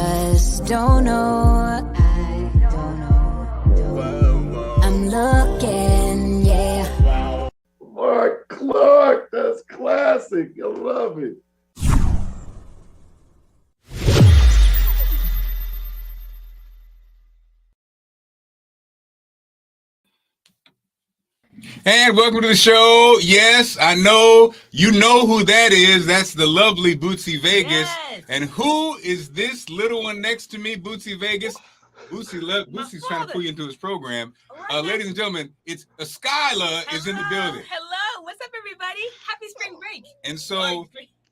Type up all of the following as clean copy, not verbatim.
just don't know. I don't know. I'm looking, yeah. Marc Clark, that's classic. I love it. And welcome to the show. Yes, I know you know who that is. That's the lovely Bootsy Vegas. Yes. And who is this little one next to me, Bootsy Vegas? Bootsy's trying to pull you into his program. Ladies and gentlemen, it's Skylar is in the building. Hello, what's up, everybody? Happy spring break. And so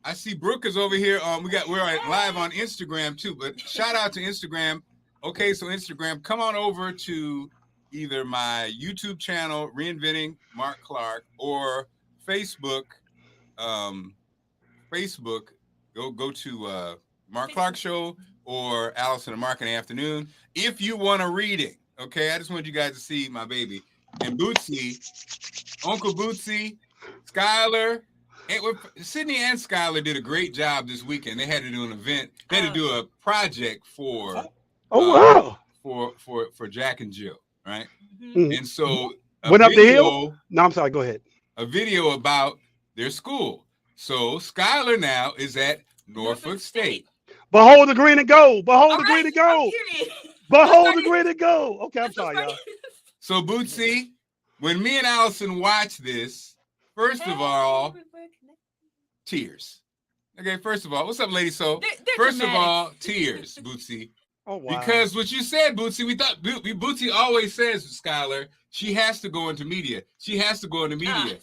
I see Brooke is over here. We're live on Instagram too. But shout out to Instagram. Okay, so Instagram, come on over to either my YouTube channel, Reinventing Marc Clark, or Facebook. Go to Marc Clark Show or Allison and Marc in the afternoon. If you want a reading, okay, I just want you guys to see my baby. And Bootsy, Uncle Bootsy, Skylar, Sydney and Skylar did a great job this weekend. They had to do an event. They had to do a project for for Jack and Jill. Right. Mm-hmm. And so went up the hill. No, I'm sorry. Go ahead. A video about their school. So Skylar now is at Norfolk State. Behold the green and gold. Behold the green and gold. Behold the green and gold. Okay, I'm sorry, y'all. So Bootsy, when me and Allison watch this, first of all, tears. Okay, first of all, what's up, lady? So first of all, tears, Bootsy. Oh, wow. Because what you said, Bootsy, we thought Bootsy always says, Skylar, she has to go into media. She has to go into media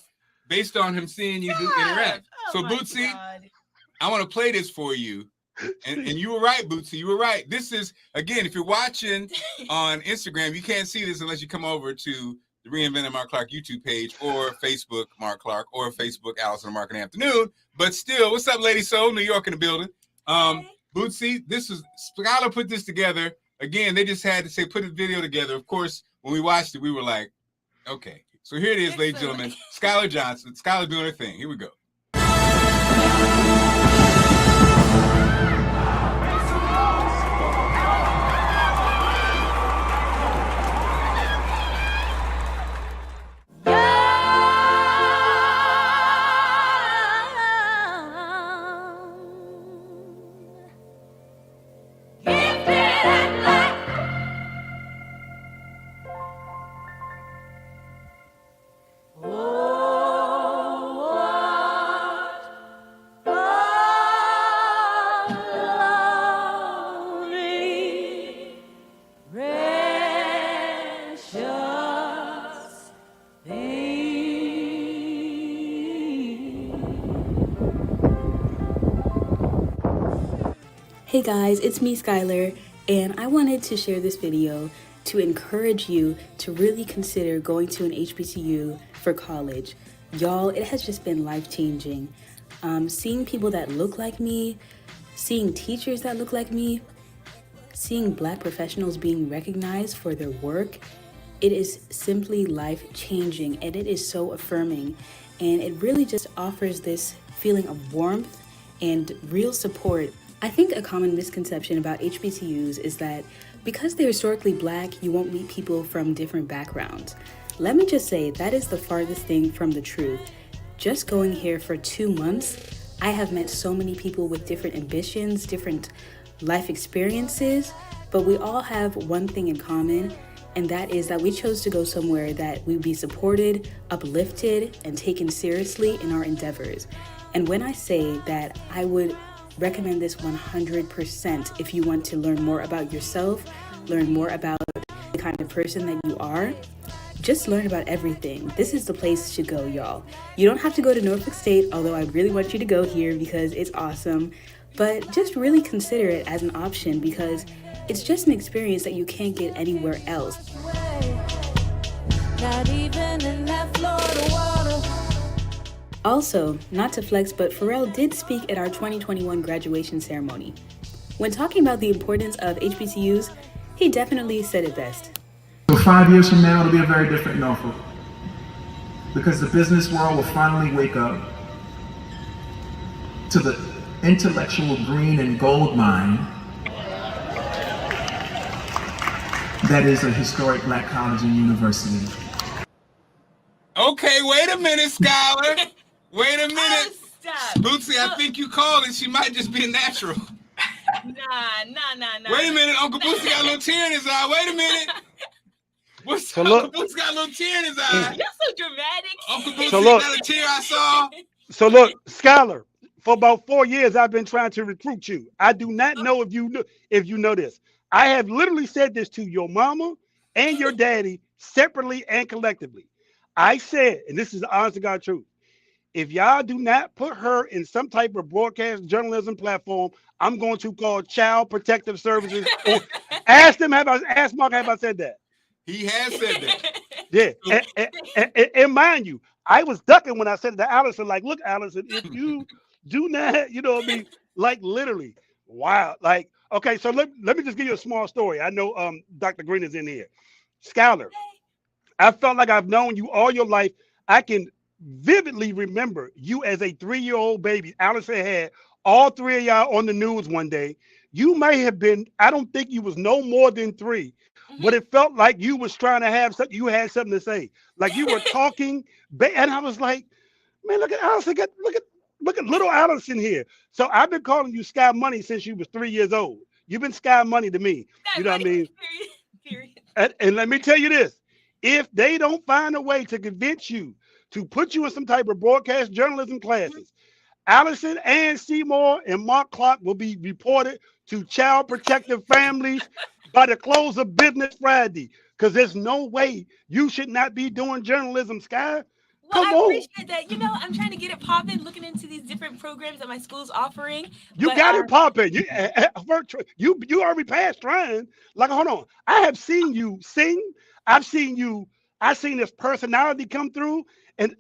based on him seeing you interact. So Bootsy, I want to play this for you. And you were right, Bootsy. You were right. This is, again, if you're watching on Instagram, you can't see this unless you come over to the Reinventing Marc Clark YouTube page or Facebook Marc Clark or Facebook Allison and Marc in the afternoon. But still, what's up, Lady Soul? New York in the building. Bootsy, Skylar put this together. Again, they just had to say, put a video together. Of course, when we watched it, we were like, okay. So here it is, ladies and gentlemen. Skylar Johnson. Skylar doing her thing. Here we go. Hey guys, it's me, Skylar, and I wanted to share this video to encourage you to really consider going to an HBCU for college. Y'all, it has just been life-changing. Seeing people that look like me, seeing teachers that look like me, seeing Black professionals being recognized for their work, it is simply life-changing, and it is so affirming, and it really just offers this feeling of warmth and real support. I think a common misconception about HBCUs is that because they're historically Black, you won't meet people from different backgrounds. Let me just say that is the farthest thing from the truth. Just going here for 2 months, I have met so many people with different ambitions, different life experiences, but we all have one thing in common, and that is that we chose to go somewhere that we would be supported, uplifted, and taken seriously in our endeavors. And when I say that, I would recommend this 100% if you want to learn more about yourself, learn more about the kind of person that you are. Just learn about everything. This is the place to go, y'all. You don't have to go to Norfolk State, although I really want you to go here because it's awesome. But just really consider it as an option because it's just an experience that you can't get anywhere else. Not even in that Florida water. Also, not to flex, but Pharrell did speak at our 2021 graduation ceremony. When talking about the importance of HBCUs, he definitely said it best. So 5 years from now, it'll be a very different Norfolk. Because the business world will finally wake up to the intellectual green and gold mine that is a historic Black college and university. Okay, wait a minute, Skylar. Wait a minute. Stop. Bootsy, I think you called it. She might just be a natural. Nah. Wait a minute, Uncle Bootsy got a little tear in his eye. Wait a minute. What's So Uncle look- Bootsy got a little tear in his eye. You're so dramatic. Uncle Bootsy So look- got a tear I saw. So look, Skylar, for about 4 years, I've been trying to recruit you. I do not know if you know this. I have literally said this to your mama and your daddy separately and collectively. I said, and this is the honest to God truth, if y'all do not put her in some type of broadcast journalism platform, I'm going to call Child Protective Services. Or ask Marc, have I said that? He has said that. Yeah, and mind you, I was ducking when I said it to Allison, like, look, Allison, if you do not, you know what I mean? Like, literally, wow. Like, okay, so let me just give you a small story. I know Dr. Green is in here. Skylar, I felt like I've known you all your life. I can vividly remember you as a 3-year-old baby. Allison had all 3 of y'all on the news one day. You may have been, I don't think you was no more than 3. But it felt like you was trying to have something. You had something to say, like you were talking, and I was like, "Man, look at Allison! Look at little Allison here." So I've been calling you Sky Money since you was 3 years old. You've been Sky Money to me. You know what I mean? Period. And let me tell you this: if they don't find a way to convince you to put you in some type of broadcast journalism classes, Allison and Seymour and Marc Clark will be reported to Child Protective Families by the close of business Friday, because there's no way you should not be doing journalism, Sky. Well, Come I on. appreciate that. You know, I'm trying to get it popping, looking into these different programs that my school's offering. You but, got it popping. You already passed trying. Like, hold on. I have seen you sing. I've seen this personality come through. And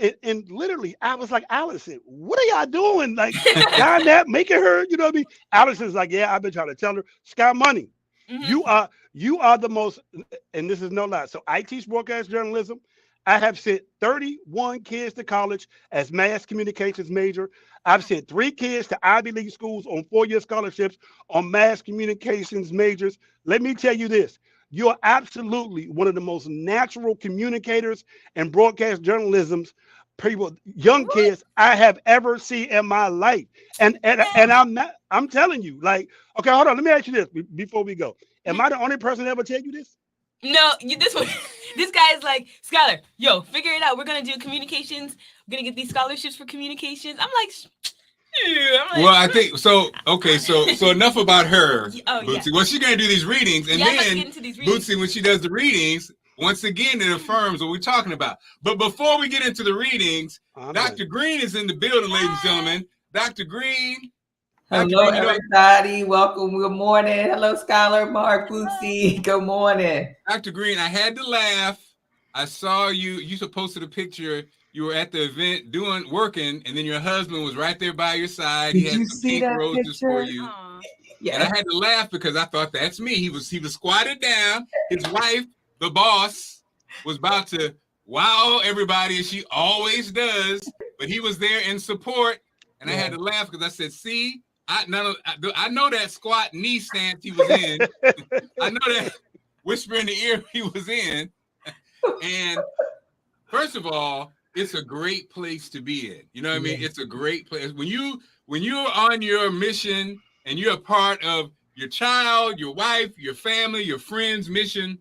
literally, I was like, Allison, what are y'all doing? Like, down that, making her, you know what I mean? Allison's like, yeah, I've been trying to tell her, Sky Money. Mhm. You are the most, and this is no lie. So I teach broadcast journalism. I have sent 31 kids to college as mass communications major. I've sent 3 kids to Ivy League schools on 4-year scholarships on mass communications majors. Let me tell you this. You're absolutely one of the most natural communicators and broadcast journalism's people, young kids I have ever seen in my life. And I'm telling you, like, okay, hold on. Let me ask you this before we go. Am I the only person to ever tell you this? No, this guy is like, Skylar, yo, figure it out. We're gonna do communications. We're gonna get these scholarships for communications. I'm like, well, I think so. Okay, so enough about her, Oh, Bootsy. yeah. Well, she's gonna do these readings, and let's then get into these readings. Bootsy, when she does the readings, once again, it affirms what we're talking about. But before we get into the readings, Dr. Green is in the building, ladies and gentlemen. Dr. Green. Hello, everybody. Welcome. Good morning. Hello, Skylar, Marc, Bootsy. Good morning. Dr. Green, I had to laugh. I saw you. You posted a picture. You were at the event working, and then your husband was right there by your side. He had some pink roses for you. Yeah. And I had to laugh because I thought, that's me. He was squatted down. His wife, the boss, was about to wow everybody, as she always does. But he was there in support, and I had to laugh because I said, see, I know that squat knee stance he was in. I know that whisper in the ear he was in. And first of all, it's a great place to be in. You know what I mean? It's a great place. When you're on your mission and you're a part of your child, your wife, your family, your friends' mission,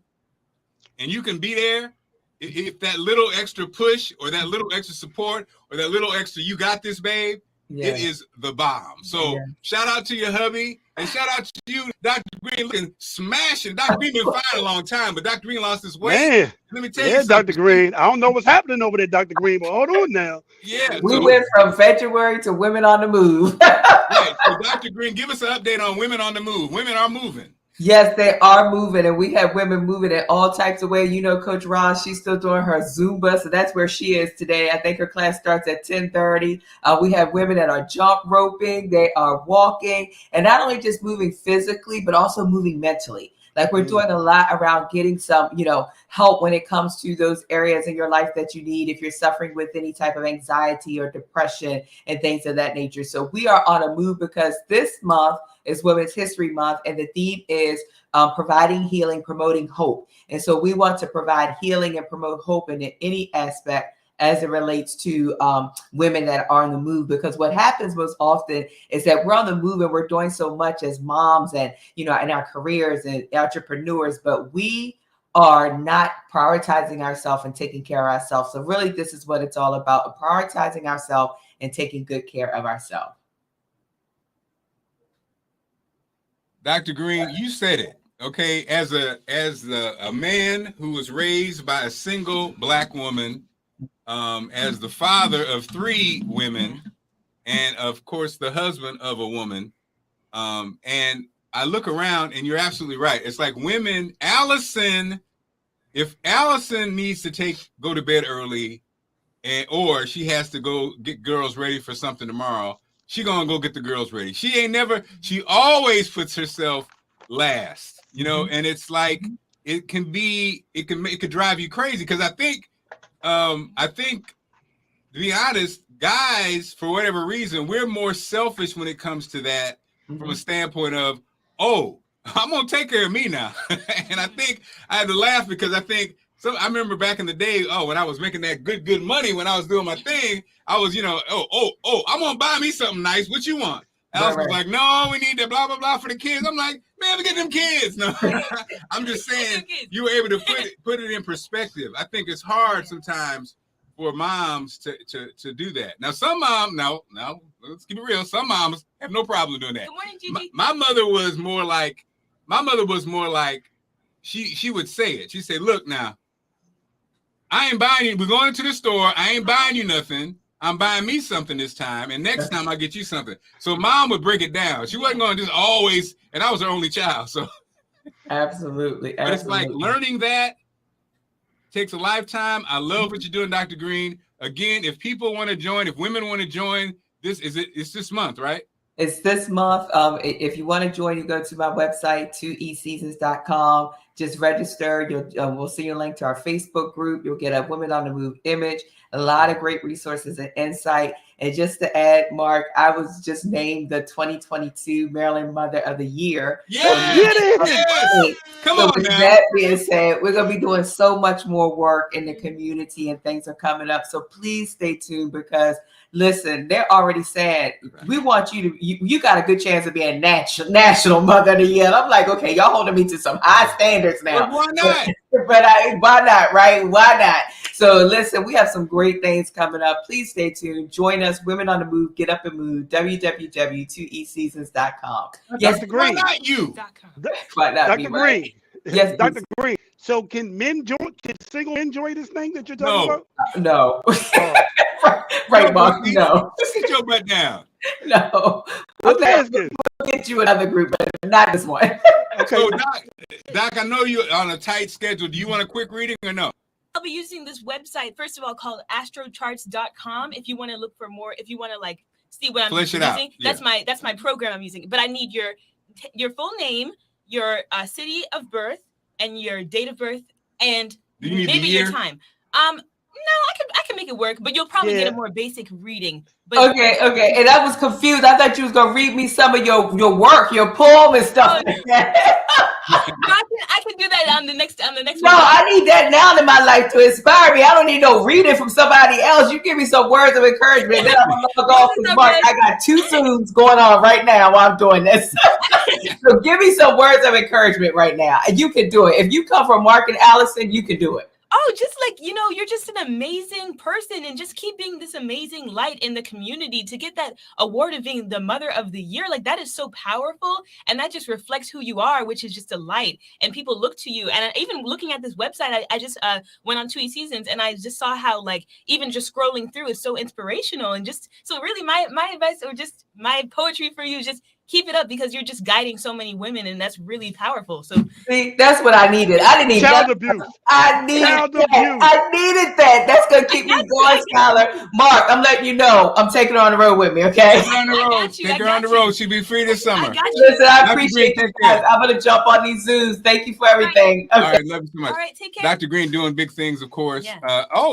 and you can be there, if that little extra push or that little extra support or that little extra, you got this, babe, it is the bomb. So shout out to your hubby and shout out to you, Dr. Green, looking smashing. Dr. Green been fine a long time, but Dr. Green lost his weight. Man, let me tell you something. Dr. Green. I don't know what's happening over there, Dr. Green, but hold on now. Yeah. We went from February to Women on the Move. Right. So Dr. Green, give us an update on Women on the Move. Women are moving. Yes, they are moving, and we have women moving in all types of ways. You know, Coach Ron, she's still doing her Zumba, so that's where she is today. I think her class starts at 10:30. We have women that are jump roping, they are walking, and not only just moving physically, but also moving mentally. Like we're doing a lot around getting some, help when it comes to those areas in your life that you need if you're suffering with any type of anxiety or depression and things of that nature. So we are on a move because this month is Women's History Month, and the theme is providing healing, promoting hope. And so we want to provide healing and promote hope in any aspect as it relates to women that are on the move, because what happens most often is that we're on the move and we're doing so much as moms and, in our careers and entrepreneurs, but we are not prioritizing ourselves and taking care of ourselves. So really, this is what it's all about, prioritizing ourselves and taking good care of ourselves. Dr. Green, you said it. Okay, as a man who was raised by a single Black woman, as the father of 3 women, and of course the husband of a woman, and I look around, and you're absolutely right. It's like women. If Allison needs to go to bed early, or she has to go get girls ready for something tomorrow, she gonna go get the girls ready. She always puts herself last, and it's like it could drive you crazy, because I think to be honest, guys, for whatever reason, we're more selfish when it comes to that, from a standpoint of, oh, I'm gonna take care of me now. And I think I had to laugh, because I remember back in the day, when I was making that good money, when I was doing my thing, I was, I'm gonna buy me something nice. What you want? Alice was like, no, we need that blah, blah, blah for the kids. I'm like, man, we get them kids. No, I'm just saying you were able to put it in perspective. I think it's hard sometimes for moms to do that. Now, some moms, no, let's keep it real. Some moms have no problem doing that. Good morning, Gigi. My mother was more like, she would say it. She'd say, look now, I ain't buying you. We're going to the store. I ain't buying you nothing. I'm buying me something this time, and next time I get you something. So mom would break it down. She wasn't going to just always, and I was her only child. So absolutely. But it's like learning that takes a lifetime. I love what you're doing, Dr. Green. Again, if people want to join, if women want to join, it's this month, right? It's this month. If you want to join, you go to my website, 2eseasons.com. Just register. We'll see your link to our Facebook group. You'll get a Women on the Move image, a lot of great resources and insight. And just to add, Marc, I was just named the 2022 Maryland Mother of the Year. Yes! Come on, with now. that being said, we're going to be doing so much more work in the community, and things are coming up. So please stay tuned, because listen, they're already saying, we want you got a good chance of being national Mother of the Year. And I'm like, okay, y'all holding me to some high standards now. But why not? Why not, right? Why not? So listen, we have some great things coming up. Please stay tuned. Join us, Women on the Move, Get Up and Move, www.2eseasons.com. Yes, Dr. Green. Why not you? Dr. Green. Yes, Dr. Green. So can single men join this thing that you're talking about? No. Right, Marc. No. Sit your butt down. No. We'll get you another group, but not this one. Okay. So, Doc, I know you're on a tight schedule. Do you want a quick reading or no? I'll be using this website, first of all, called astrocharts.com. If you want to look for more, if you want to see what I'm using, that's my program I'm using. But I need your full name, your city of birth, and your date of birth, and maybe your time. No, I can make it work, but you'll probably get a more basic reading. But okay. And I was confused. I thought you was gonna read me some of your work, your poem and stuff. No, I can do that on the next. No, I need that now in my life to inspire me. I don't need no reading from somebody else. You give me some words of encouragement. Then I'm gonna log off this Marc. I got 2 Zooms going on right now while I'm doing this. So give me some words of encouragement right now, and you can do it. If you come from Marc and Allison, you can do it. Oh, just you're just an amazing person, and just keep being this amazing light in the community. To get that award of being the Mother of the Year, that is so powerful. And that just reflects who you are, which is just a light. And people look to you. And even looking at this website, I just went on 2 Seasons, and I just saw how even just scrolling through is so inspirational. And just, so really my advice, or just my poetry for you, is just keep it up because you're just guiding so many women, and that's really powerful. So see, that's what I needed. I didn't need child abuse. I needed Child that. abuse. I needed that. That's gonna keep me going, Skylar. Mark, I'm letting you know I'm taking her on the road with me. Okay. Take her on the road. Take her on the road. She'll be free this summer. Listen, I appreciate you guys. I'm gonna jump on these Zooms. Thank you for everything. All right, love you so much. All right, take care. Dr. Green doing big things, of course. Yeah.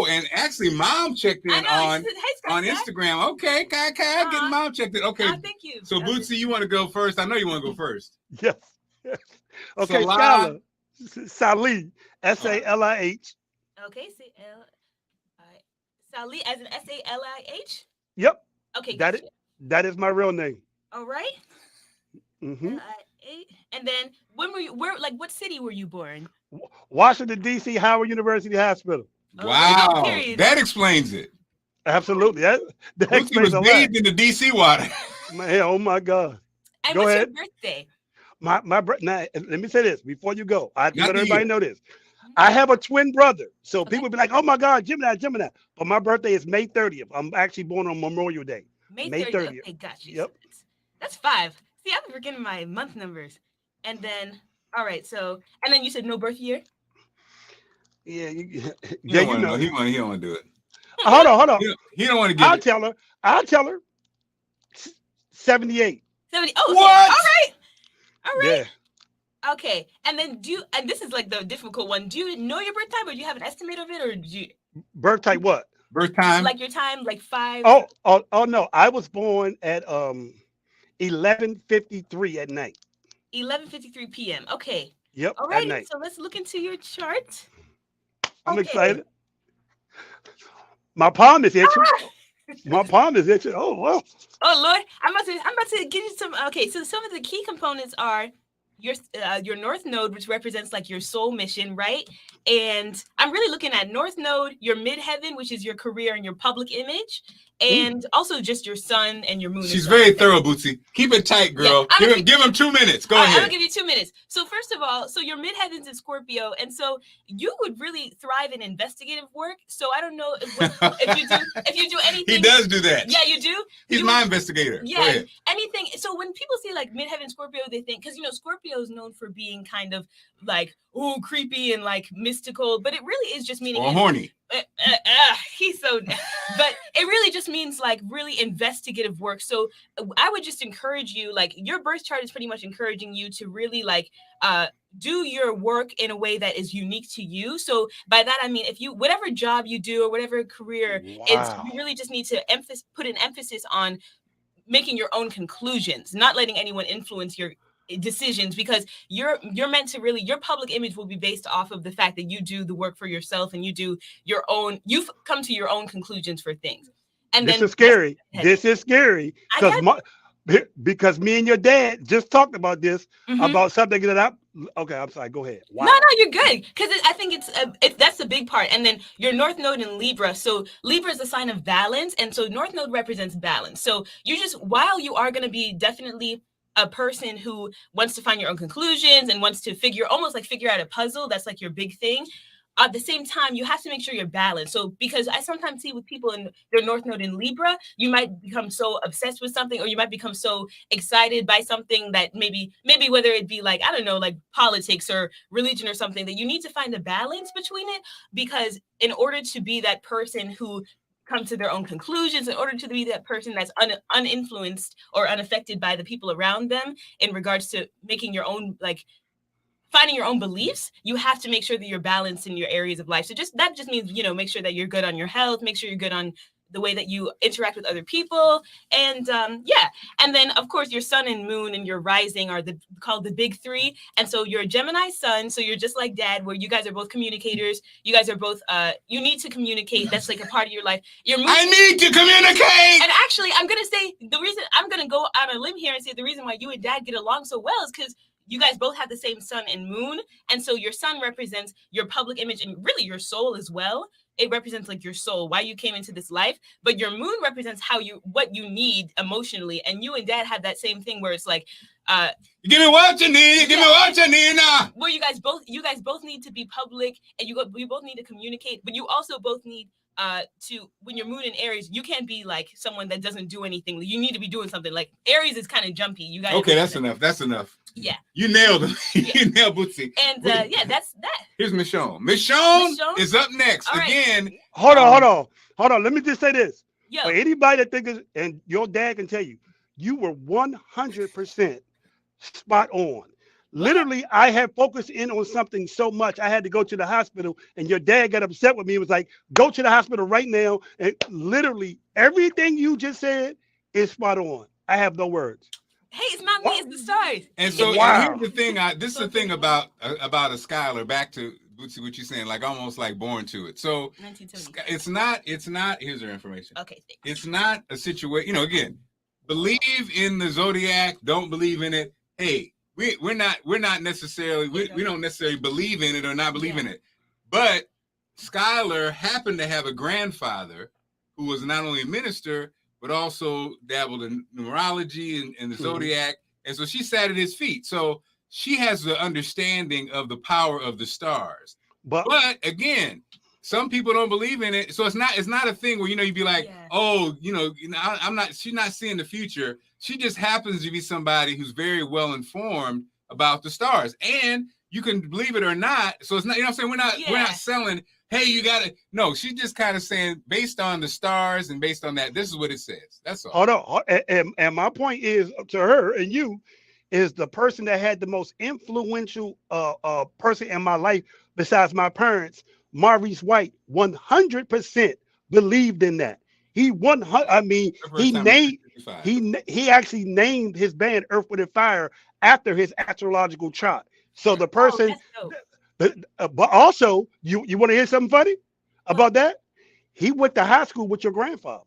And actually, Mom checked in on Instagram. Okay, Kai, getting Mom checked in. Okay. Thank you. So, Bootsy, you want to go first? I know you want to go first. Yes. Okay, Skylar. Salih, S-A-L-I-H. Okay, Salih as in S-A-L-I-H? Yep. Okay. That is my real name. All right. Mm-hmm. And then what city were you born? Washington, D.C., Howard University Hospital. Wow. That explains it. Absolutely. That explains a lot. Bathed in the D.C. water. Man, oh my God. And go what's ahead. your birthday? Now, let me say this before you go. I have to let everybody know this. I have a twin brother. So people be like, oh my God, Gemini. But my birthday is May 30th. I'm actually born on Memorial Day. May 30th. Okay, gotcha. Yep. That's 5. See, I'm forgetting my month numbers. And then, all right. So, and then you said no birth year? Yeah. You know. He don't want to do it. Hold on. He don't want to get it. I'll tell her. 78. 70. Oh, what? All right. Yeah. Okay. And then and this is like the difficult one. Do you know your birth time, or do you have an estimate of it, or do you? Birth type what? Birth time? Like your time, like 5. Oh no. I was born at 11:53 at night. 11:53 p.m. Okay. Yep. All right. At night. So let's look into your chart. I'm excited. My palm is itching. My palm is itching. Oh well. Oh Lord, I'm about to give you some. Okay, so some of the key components are your North Node, which represents like your soul mission, right? And I'm really looking at North Node, your Midheaven, which is your career and your public image, and also just your sun and your moon. She's very thorough, Bootsy. Keep it tight, girl. Yeah, give him 2 minutes. Go ahead. I'll give you 2 minutes. So first of all, so your Midheaven's in Scorpio, and so you would really thrive in investigative work. So I don't know if you do anything. He does do that. Yeah, you do. He's my investigator. Yeah, anything. So when people see like Midheaven Scorpio, they think, because Scorpio is known for being kind of like creepy and like mystical, but it really is just meaning horny. He's so, but it really just means like really investigative work. So I would just encourage you, like your birth chart is pretty much encouraging you to really like do your work in a way that is unique to you. So by that I mean, if you whatever job you do or whatever career, you really just need to put an emphasis on making your own conclusions, not letting anyone influence your decisions, because you're meant to really, your public image will be based off of the fact that you do the work for yourself and you've come to your own conclusions for things. And this is scary. This is scary because me and your dad just talked about this, about something that okay, I'm sorry, go ahead. Wow. No, you're good, because I think that's the big part. And then your North Node in Libra. So Libra is a sign of balance, and so North Node represents balance. So while you are going to be definitely a person who wants to find your own conclusions and wants to figure out a puzzle, that's like your big thing. At the same time, you have to make sure you're balanced. So because I sometimes see with people in their North Node in Libra, you might become so obsessed with something, or you might become so excited by something that maybe whether it be like, I don't know, like politics or religion or something, that you need to find a balance between it, because in order to be that person who come to their own conclusions, in order to be that person that's uninfluenced or unaffected by the people around them in regards to making your own, like finding your own beliefs, you have to make sure that you're balanced in your areas of life. So that just means, make sure that you're good on your health, make sure you're good on the way that you interact with other people. And and then of course your sun and moon and your rising are called the big 3. And so you're a Gemini sun, so you're just like dad, where you guys are both communicators. You guys are both you need to communicate. That's like a part of your life. I need to communicate. And actually, I'm gonna say I'm gonna go on a limb here and say the reason why you and dad get along so well is because you guys both have the same sun and moon. And so your sun represents your public image and really your soul as well. It represents like your soul, why you came into this life. But your moon represents what you need emotionally. And you and dad have that same thing where it's like, give me what you need. Give me what you need now. Where you guys both need to be public, and you both need to communicate, but you also both need to when your moon in Aries, you can't be like someone that doesn't do anything. You need to be doing something. Like Aries is kind of jumpy. You got okay. That's enough. That's enough. Yeah, you nailed it. You nailed Bootsy. And yeah, that's that. Here's Michonne. Michonne is up next again. Hold on. Let me just say this. Yo. For anybody that thinks, and your dad can tell you, you were 100% spot on. Literally, I had focused in on something so much, I had to go to the hospital, and your dad got upset with me. He was like, go to the hospital right now. And literally, everything you just said is spot on. I have no words. Hey, it's not me, it's the stars. And so here's the thing. This is the thing about a Skylar, back to Bootsy, what you're saying, like almost like born to it. So it's not, here's her information. Okay. Thanks. It's not a situation, again, believe in the Zodiac, don't believe in it. Hey, we're not necessarily, we don't necessarily believe in it or not believe in it. But Skylar happened to have a grandfather who was not only a minister, but also dabbled in numerology and the Zodiac. And so she sat at his feet. So she has the understanding of the power of the stars. But again, some people don't believe in it. So it's not a thing where, you'd be like, she's not seeing the future. She just happens to be somebody who's very well informed about the stars. And you can believe it or not. So it's not, what I'm saying? We're not selling, hey, you gotta, no, she's just kind of saying based on the stars and based on that, this is what it says. That's all. Hold on. And my point is to her and you is the person that had the most influential person in my life besides my parents, Maurice White, 100% believed in that. He actually named his band Earth, Wind and Fire after his astrological chart. So the person, but also you want to hear something funny about that? He went to high school with your grandfather.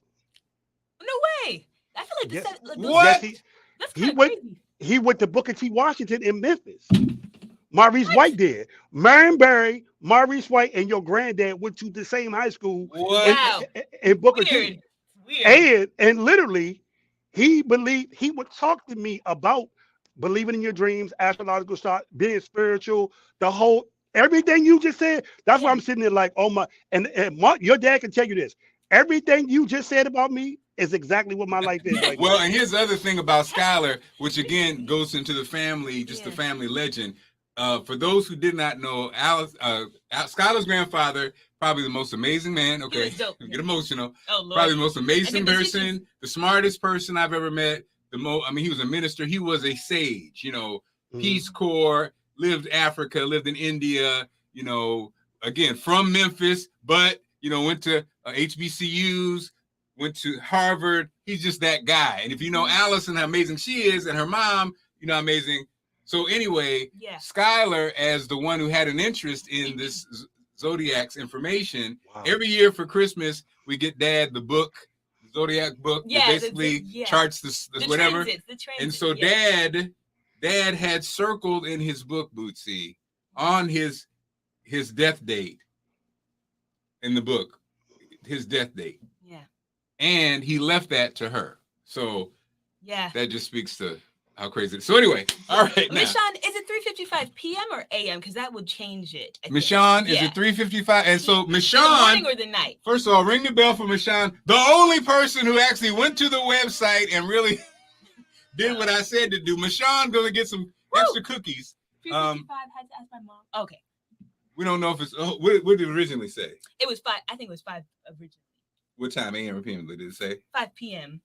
No way. I feel like this. What? Yes, he went to Booker T. Washington in Memphis. Maurice White did. Marion Barry, Maurice White, and your granddad went to the same high school in Booker T. Weird. And literally, he would talk to me about believing in your dreams, astrological start, being spiritual, everything you just said. That's why I'm sitting there like, oh my, and Marc, your dad can tell you this. Everything you just said about me is exactly what my life is right well, now. And here's the other thing about Skylar, which again goes into the family, just the family legend. For those who did not know, Skylar's grandfather, probably the most amazing man. Okay, get emotional. Oh, Lord. Probably the most amazing person, the smartest person I've ever met. He was a minister. He was a sage. Peace Corps, lived Africa, lived in India. Again from Memphis, but went to HBCUs, went to Harvard. He's just that guy. And if you know Alice and how amazing she is, and her mom, how amazing. So anyway, Skylar, as the one who had an interest in this Zodiac's information, every year for Christmas, we get Dad the book, the Zodiac book, that basically charts the whatever. Transits, and so Dad had circled in his book, Bootsy, on his death date in the book, his death date. Yeah. And he left that to her. So that just speaks to how crazy it is. So anyway, all right. Michonne, is it 3:55 p.m. or a.m.? Because that would change it. Michonne, is it 3:55? And so Michonne, the morning or the night? First of all, ring the bell for Michonne, the only person who actually went to the website and really did what I said to do. Michonne gonna get some extra cookies. 3:55. Had to ask my mom. Okay. We don't know if it's what did it originally say? It was 5. I think it was 5 originally. What time? AM or PM? Did it say? 5 p.m.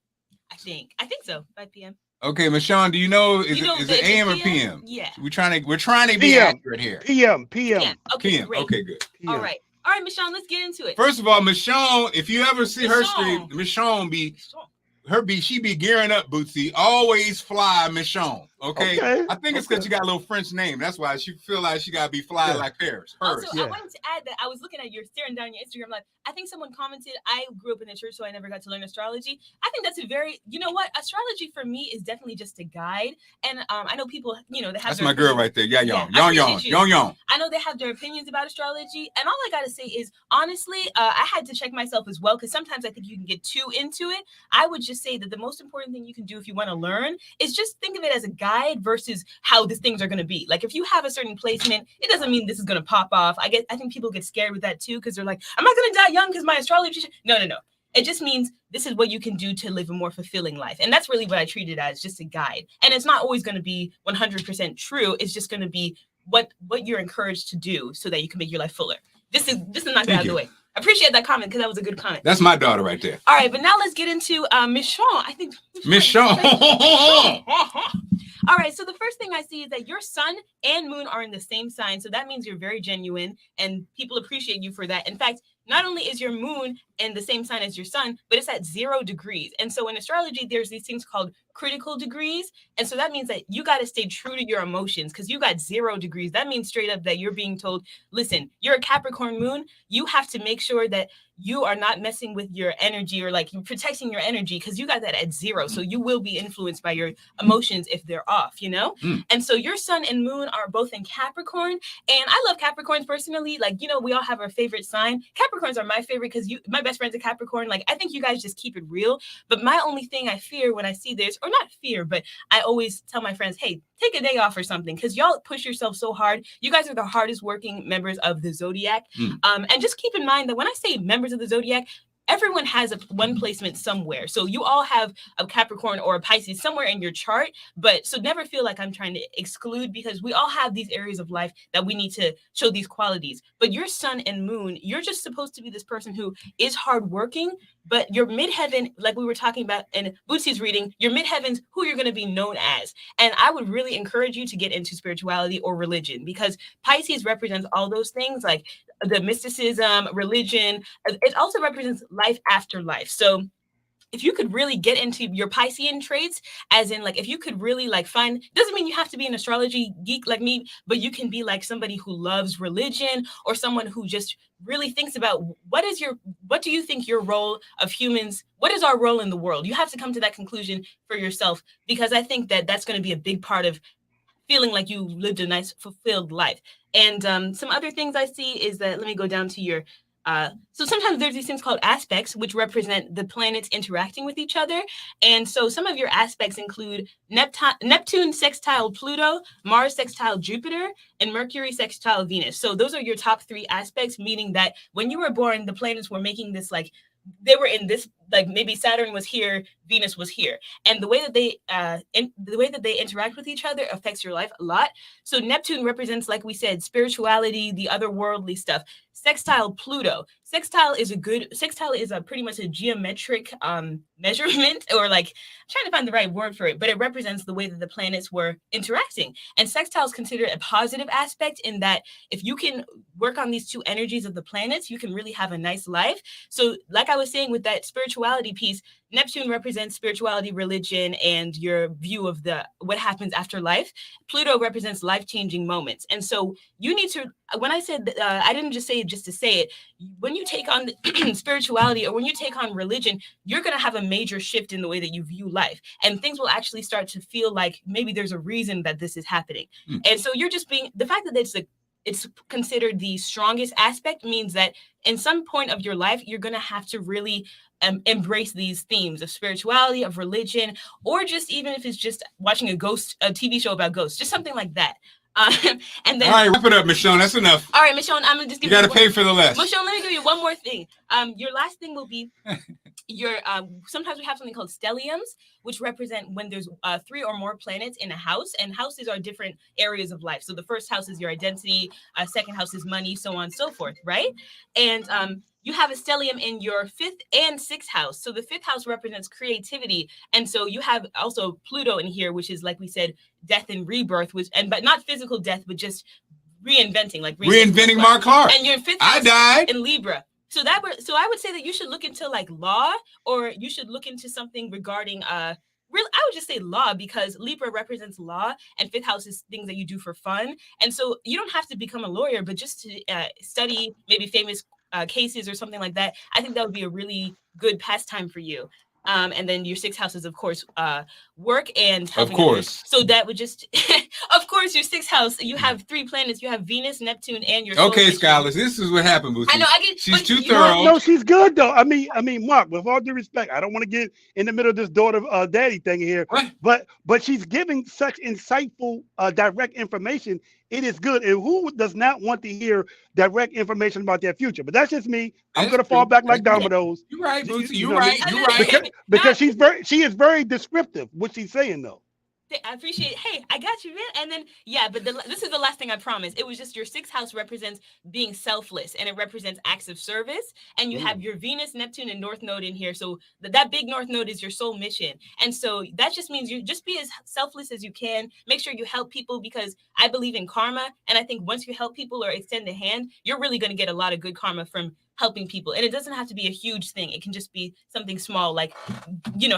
I think so. 5 p.m. Okay, Michonne, do you know is it AM or PM? Yeah. We're trying to be accurate here. PM. Okay, PM. great. Okay, good. PM. All right, Michonne, let's get into it. First of all, Michonne, if you ever see her stream, Michonne she be gearing up, Bootsy. Always fly, Michonne. Okay? I think it's because you got a little French name. That's why she feel like she gotta be fly like Paris. Also, I wanted to add that I was looking at staring down your Instagram live. I think someone commented, I grew up in the church, so I never got to learn astrology. I think that's a very, astrology for me is definitely just a guide. And I know people, that have that's my girl right there. Yon. I I know they have their opinions about astrology, and all I gotta say is, honestly, I had to check myself as well, because sometimes I think you can get too into it. I would just say that the most important thing you can do if you want to learn is just think of it as a guide versus how these things are going to be. Like, if you have a certain placement, it doesn't mean this is going to pop off. I think people get scared with that too, because they're like, I'm not going to die young because my astrology. No. It just means this is what you can do to live a more fulfilling life. And that's really what I treat it as, just a guide. And it's not always going to be 100% true. It's just going to be what you're encouraged to do so that you can make your life fuller. This is not out of the way. I appreciate that comment, because that was a good comment. That's my daughter right there. All right, but now let's get into Miss Shawn. I think Miss Shawn. All right, so the first thing I see is that your sun and moon are in the same sign. So that means you're very genuine, and people appreciate you for that. In fact, not only is your moon in the same sign as your sun, but it's at 0 degrees. And so in astrology, there's these things called critical degrees. And so that means that you got to stay true to your emotions, because you got 0 degrees. That means straight up that you're being told, listen, you're a Capricorn moon. You have to make sure that you are not messing with your energy, or like you're protecting your energy, because you got that at 0. So you will be influenced by your emotions if they're off, you know? And so your sun and moon are both in Capricorn. And I love Capricorns personally. Like, you know, we all have our favorite sign. Capricorns are my favorite because my best friend's a Capricorn. Like, I think you guys just keep it real. But my only thing I fear when I see this, or not fear, but I always tell my friends, hey, take a day off or something, because y'all push yourself so hard. You guys are the hardest working members of the Zodiac. And just keep in mind that when I say members of the Zodiac, everyone has one placement somewhere. So you all have a Capricorn or a Pisces somewhere in your chart. But so never feel like I'm trying to exclude, because we all have these areas of life that we need to show these qualities. But your sun and moon, you're just supposed to be this person who is hardworking, but your midheaven, like we were talking about in Bootsy's reading, your midheaven's who you're going to be known as. And I would really encourage you to get into spirituality or religion, because Pisces represents all those things, like the mysticism, religion. It also represents life after life. So if you could really get into your Piscean traits, as in, like, if you could really like find, doesn't mean you have to be an astrology geek like me, but you can be like somebody who loves religion, or someone who just really thinks about what do you think your role of humans, what is our role in the world? You have to come to that conclusion for yourself, because I think that that's going to be a big part of feeling like you lived a nice, fulfilled life. And some other things I see is that, let me go down to your, so sometimes there's these things called aspects, which represent the planets interacting with each other. And so some of your aspects include Neptune sextile Pluto, Mars sextile Jupiter, and Mercury sextile Venus. So those are your top 3 aspects, meaning that when you were born, the planets were making this, like, they were in this, like, maybe Saturn was here, Venus was here, and the way that they interact with each other affects your life a lot. So Neptune represents, like we said, spirituality, the otherworldly stuff. Sextile Pluto. Sextile is pretty much a geometric measurement, or like, I'm trying to find the right word for it, but it represents the way that the planets were interacting. And sextile is considered a positive aspect, in that if you can work on these 2 energies of the planets, you can really have a nice life. So like I was saying with that spirituality piece, Neptune represents spirituality, religion, and your view of what happens after life. Pluto represents life-changing moments. And so you need to, when I said, I didn't just say it just to say it, when you take on spirituality, or when you take on religion, you're going to have a major shift in the way that you view life. And things will actually start to feel like maybe there's a reason that this is happening. And so you're just the fact that it's considered the strongest aspect means that in some point of your life, you're going to have to really embrace these themes of spirituality, of religion, or just even if it's just watching a TV show about ghosts, just something like that. And then, all right, wrap it up, Miss Shawn. That's enough. All right, Miss Shawn, I'm gonna just give you. You got to pay for the less. Miss Shawn, let me give you one more thing. Your last thing will be your. Sometimes we have something called stelliums, which represent when there's 3 or more planets in a house, and houses are different areas of life. So the first house is your identity, second house is money, so on and so forth, right? And you have a stellium in your 5th and 6th house. So the 5th house represents creativity. And so you have also Pluto in here, which is, like we said, death and rebirth, but not physical death, but just reinventing, like reinventing Marc Clark. And your 5th I house died in Libra. So I would say that you should look into like law, or you should look into something regarding I would just say law, because Libra represents law, and 5th house is things that you do for fun. And so you don't have to become a lawyer, but just to study maybe famous cases or something like that. I think that would be a really good pastime for you. And then your 6th house is, of course, work and helping of course. Others. So that would just, of course, your 6th house. You have 3 planets. You have Venus, Neptune, and your. Okay, Skylar, this is what happened, Bootsy. I know. She's too thorough. No, she's good though. I mean, Mark. With all due respect, I don't want to get in the middle of this daughter daddy thing here. What? But she's giving such insightful, direct information. It is good. And who does not want to hear direct information about their future? But that's just me. I'm gonna fall back like dominoes. You're right, Bootsy. You're right. You're right. Because she is very descriptive. What she's saying though. I appreciate it. Hey, I got you, man. And then, yeah, but this is the last thing I promised. It was just your 6th house represents being selfless, and it represents acts of service. And you have your Venus, Neptune, and North Node in here. So that big North Node is your soul mission. And so that just means you just be as selfless as you can. Make sure you help people, because I believe in karma. And I think once you help people or extend a hand, you're really going to get a lot of good karma from helping people. And it doesn't have to be a huge thing. It can just be something small, like,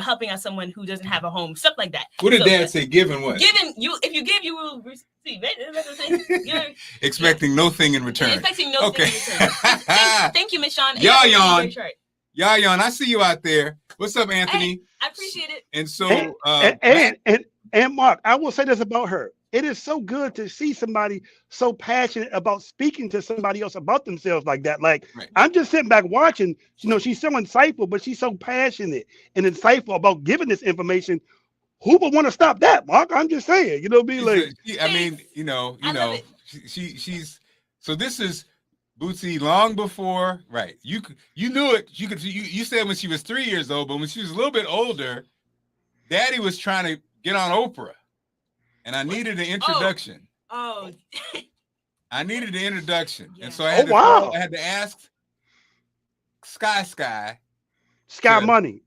helping out someone who doesn't have a home, stuff like that. What did Dad say? Giving what? Giving you, if you give, you will receive. Expecting nothing in return. Expecting no thing in return. Thank you, Miss Sean. Yayon, I see you out there. What's up, Anthony? Hey, I appreciate it. And so, and Mark, I will say this about her. It is so good to see somebody so passionate about speaking to somebody else about themselves like that. Like, I'm just sitting back watching, she's so insightful, but she's so passionate and insightful about giving this information. Who would want to stop that, Mark? I'm just saying, she's so this is Bootsy long before, right? You knew it. You said when she was 3 years old, but when she was a little bit older, Daddy was trying to get on Oprah. And I needed an introduction. Oh. I needed an introduction. Yeah. And so I had to ask Sky Money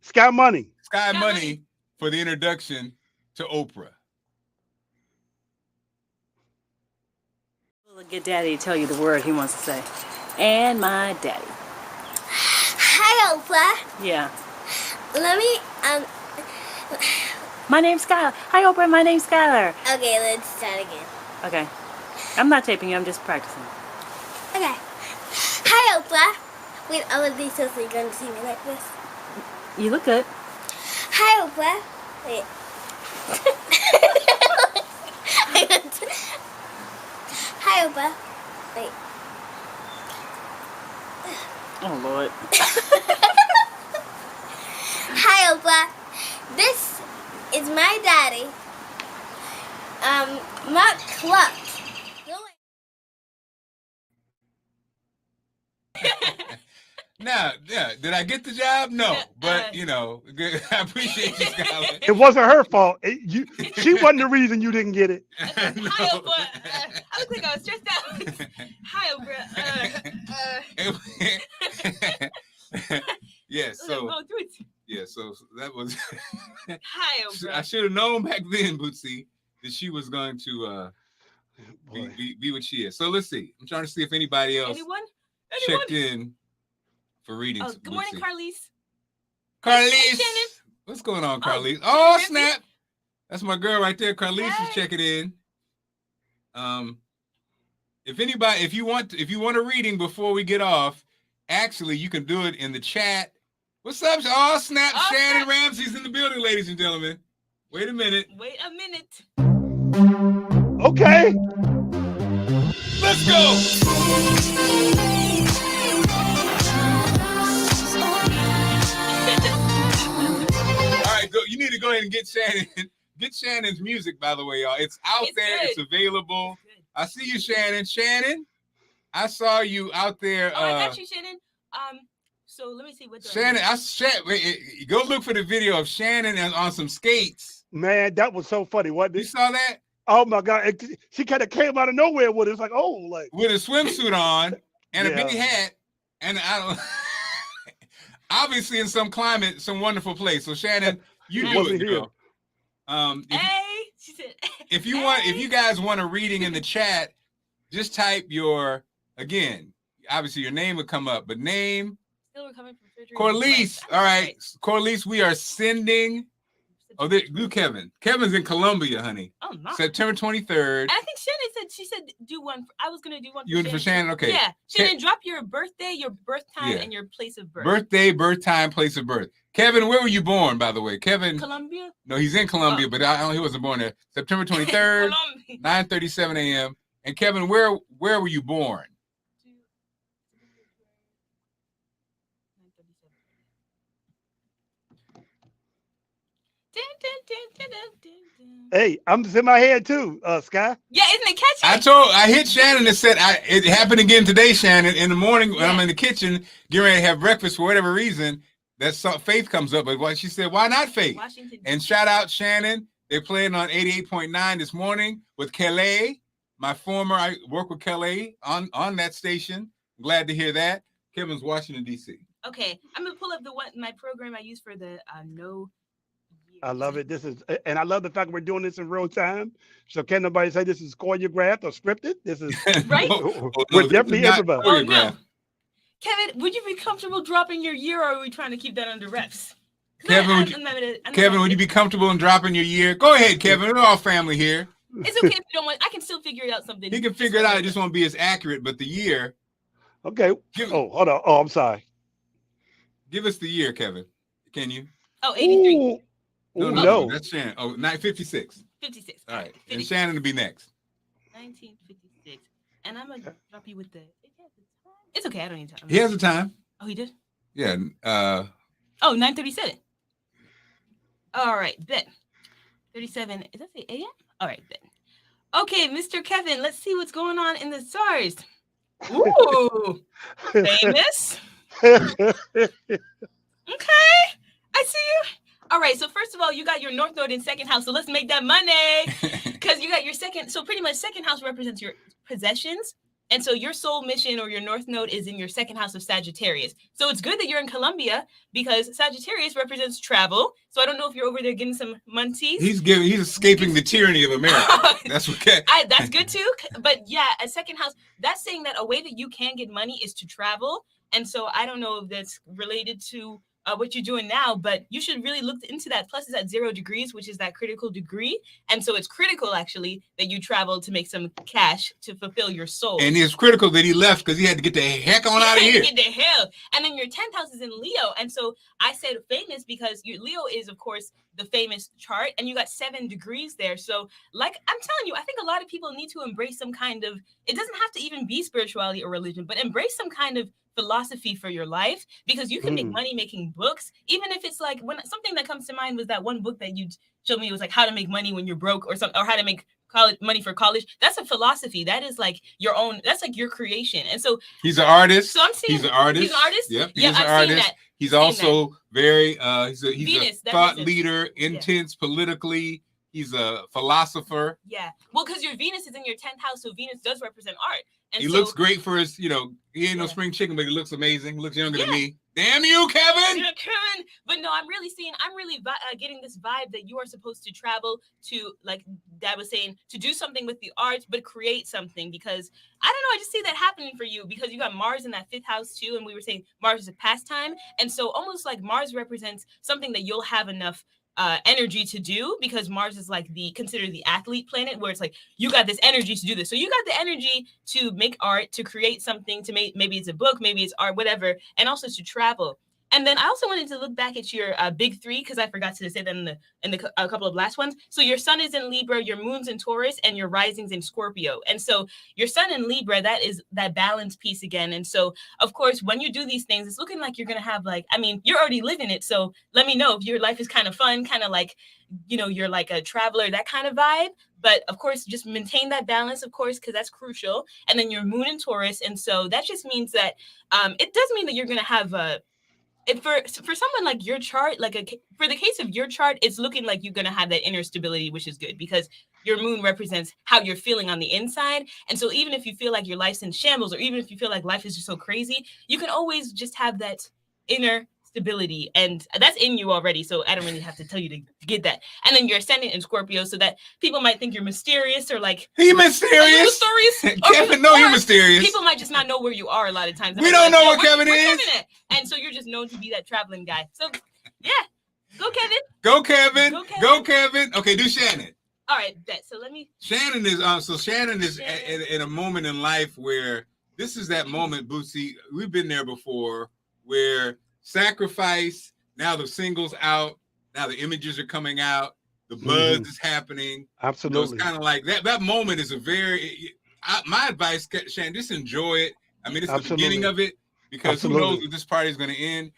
for the introduction to Oprah. We'll get Daddy to tell you the word he wants to say. And my daddy. Hi, Oprah. Yeah. Let me, My name's Skylar. Hi, Oprah. My name's Skylar. Okay, let's start again. Okay. I'm not taping you. I'm just practicing. Okay. Hi, Oprah. Wait, I was so you're going to see me like this. You look good. Hi, Oprah. Wait. Hi, Oprah. Wait. Oh, Lord. Hi, Oprah. This is my daddy, Marc. Now, did I get the job? No, but good. I appreciate you, Skylar. It wasn't her fault. She wasn't the reason you didn't get it. Hi, Oprah. I look like I was stressed out. Hi, Oprah. Yeah, so that was. Hi, Oprah. I should have known back then, Bootsy, that she was going to be what she is. So let's see. I'm trying to see if anybody else checked in for readings. Oh, good morning, Carlise. Carlise, what's going on, Carlise? Oh, snap! That's my girl right there. Carlise is checking in. If you want a reading before we get off, actually you can do it in the chat. What's up? Oh, snap! Shannon Ramsey's in the building, ladies and gentlemen. Wait a minute. Okay. Let's go. All right, go. You need to go ahead and get Shannon. Get Shannon's music, by the way, y'all. It's out there. Good. It's available. I see you, Shannon. Shannon, I saw you out there. Oh, I got you, Shannon. So let me see what. Shannon, go look for the video of Shannon on some skates. Man, that was so funny. What you saw that? Oh my God! She kind of came out of nowhere with it. It's like, with a swimsuit on and a big hat, and I don't. Obviously, in some climate, some wonderful place. So Shannon, you do it, girl. She said. If you guys want a reading in the chat, just type again. Obviously, your name would come up, but name. Corliss. All right, Corliss, we are sending Oh, do Kevin. Kevin's in Columbia, honey. Oh, nice. September 23rd. And I think Shannon said do one. I was gonna do one. For Shannon? Okay. Yeah, Shannon, drop your birthday, your birth time, and your place of birth. Birthday, birth time, place of birth. Kevin, where were you born, by the way? Kevin. Columbia. No, he's in Columbia, but he wasn't born there. September 23rd, 9:37 a.m. And Kevin, where were you born? Hey, I'm in my head too, Sky. Yeah, isn't it catchy? I hit Shannon and said it happened again today, Shannon. In the morning when I'm in the kitchen, getting ready to have breakfast for whatever reason, Faith comes up. But she said, why not Faith? Washington. And shout out Shannon. They're playing on 88.9 this morning with Kelly. I work with Kelly on that station. Glad to hear that. Kevin's Washington, D.C. Okay, I'm gonna pull up my program I use for the no. I love it. And I love the fact we're doing this in real time. So can't nobody say this is choreographed or scripted. This is right. We're definitely improvising. Oh, no. Kevin, would you be comfortable dropping your year, or are we trying to keep that under wraps? Kevin, would you be comfortable in dropping your year? Go ahead, Kevin. We're all family here. It's okay if you don't want. I can still figure it out something. He can figure it out. It just won't be as accurate. But the year. Okay. Hold on. Oh, I'm sorry. Give us the year, Kevin. Can you? Oh, 83. No, that's Shannon. Oh, 56. 56. All right. 56. And Shannon will be next. 1956. And I'm going to drop you with the... It's okay. I don't need time. He has the time. Oh, he did? Yeah. 9:37. All right. Bet. 37. Is that the AM? All right. Bet. Okay, Mr. Kevin, let's see what's going on in the stars. Ooh. Famous. Okay. I see you. All right, so first of all, you got your North Node in second house, so let's make that money because you got your second. So pretty much second house represents your possessions. And so your soul mission or your North Node is in your second house of Sagittarius. So it's good that you're in Columbia because Sagittarius represents travel. So I don't know if you're over there getting some munties. He's escaping the tyranny of America. That's okay. That's good too. But yeah, a second house, that's saying that a way that you can get money is to travel. And so I don't know if that's related to what you're doing now, but you should really look into that. Plus it's at 0 degrees, which is that critical degree. And so it's critical actually that you travel to make some cash to fulfill your soul. And it's critical that he left because he had to get the heck on out of here. Get the hell. And then your 10th house is in Leo. And so I said famous because your Leo is of course the famous chart and you got 7 degrees there. So like I'm telling you, I think a lot of people need to embrace some kind of, it doesn't have to even be spirituality or religion, but embrace some kind of philosophy for your life because you can make money making books. Even if it's like when something that comes to mind was that one book that you showed me, it was like how to make money when you're broke or something, or how to make money for college. That's a philosophy. That is like your own, that's like your creation. And so he's an artist. So I'm seeing he's an artist. He's an artist. Yep. He's an artist. He's also very he's a thought leader, intense politically. He's a philosopher. Yeah. Well, because your Venus is in your 10th house, so Venus does represent art. And he looks great for his, he ain't no spring chicken, but he looks amazing. He looks younger than me. Damn you, Kevin! Yeah, Kevin! But no, I'm really getting this vibe that you are supposed to travel to, like Dad was saying, to do something with the arts, but create something because, I don't know, I just see that happening for you because you got Mars in that 5th house too, and we were saying Mars is a pastime. And so almost like Mars represents something that you'll have enough energy to do because Mars is like considered the athlete planet where it's like you got this energy to do this. So you got the energy to make art, to create something, to make, maybe it's a book, maybe it's art, whatever, and also to travel. And then I also wanted to look back at your big 3 because I forgot to say that in the a couple of last ones. So your sun is in Libra, your moon's in Taurus, and your rising's in Scorpio. And so your sun in Libra, that is that balance piece again. And so of course, when you do these things, it's looking like you're gonna have you're already living it. So let me know if your life is kind of fun, kind of like, you're like a traveler, that kind of vibe. But of course, just maintain that balance, of course, because that's crucial. And then your moon in Taurus, and so that just means that it does mean that you're gonna have for someone like your chart, for the case of your chart, it's looking like you're going to have that inner stability, which is good because your moon represents how you're feeling on the inside. And so even if you feel like your life's in shambles, or even if you feel like life is just so crazy, you can always just have that inner stability, and that's in you already. So I don't really have to tell you to get that. And then you're ascendant in Scorpio, so that people might think you're mysterious or like he mysterious. Kevin, no, you're mysterious. People might just not know where you are a lot of times. We don't know what Kevin is. And so you're just known to be that traveling guy. So yeah, Go, Kevin. Go, Kevin. Go, Kevin. Go, Kevin. Okay, do Shannon. All right, bet. So let me. Shannon is Shannon is in a moment in life where this is that moment, Bootsy. We've been there before, where sacrifice. Now the singles out. Now the images are coming out. The buzz is happening. Absolutely. So it's kind of like that. That moment is a very. My advice, Shannon, just enjoy it. I mean, it's the beginning of it, because who knows if this party is going to end.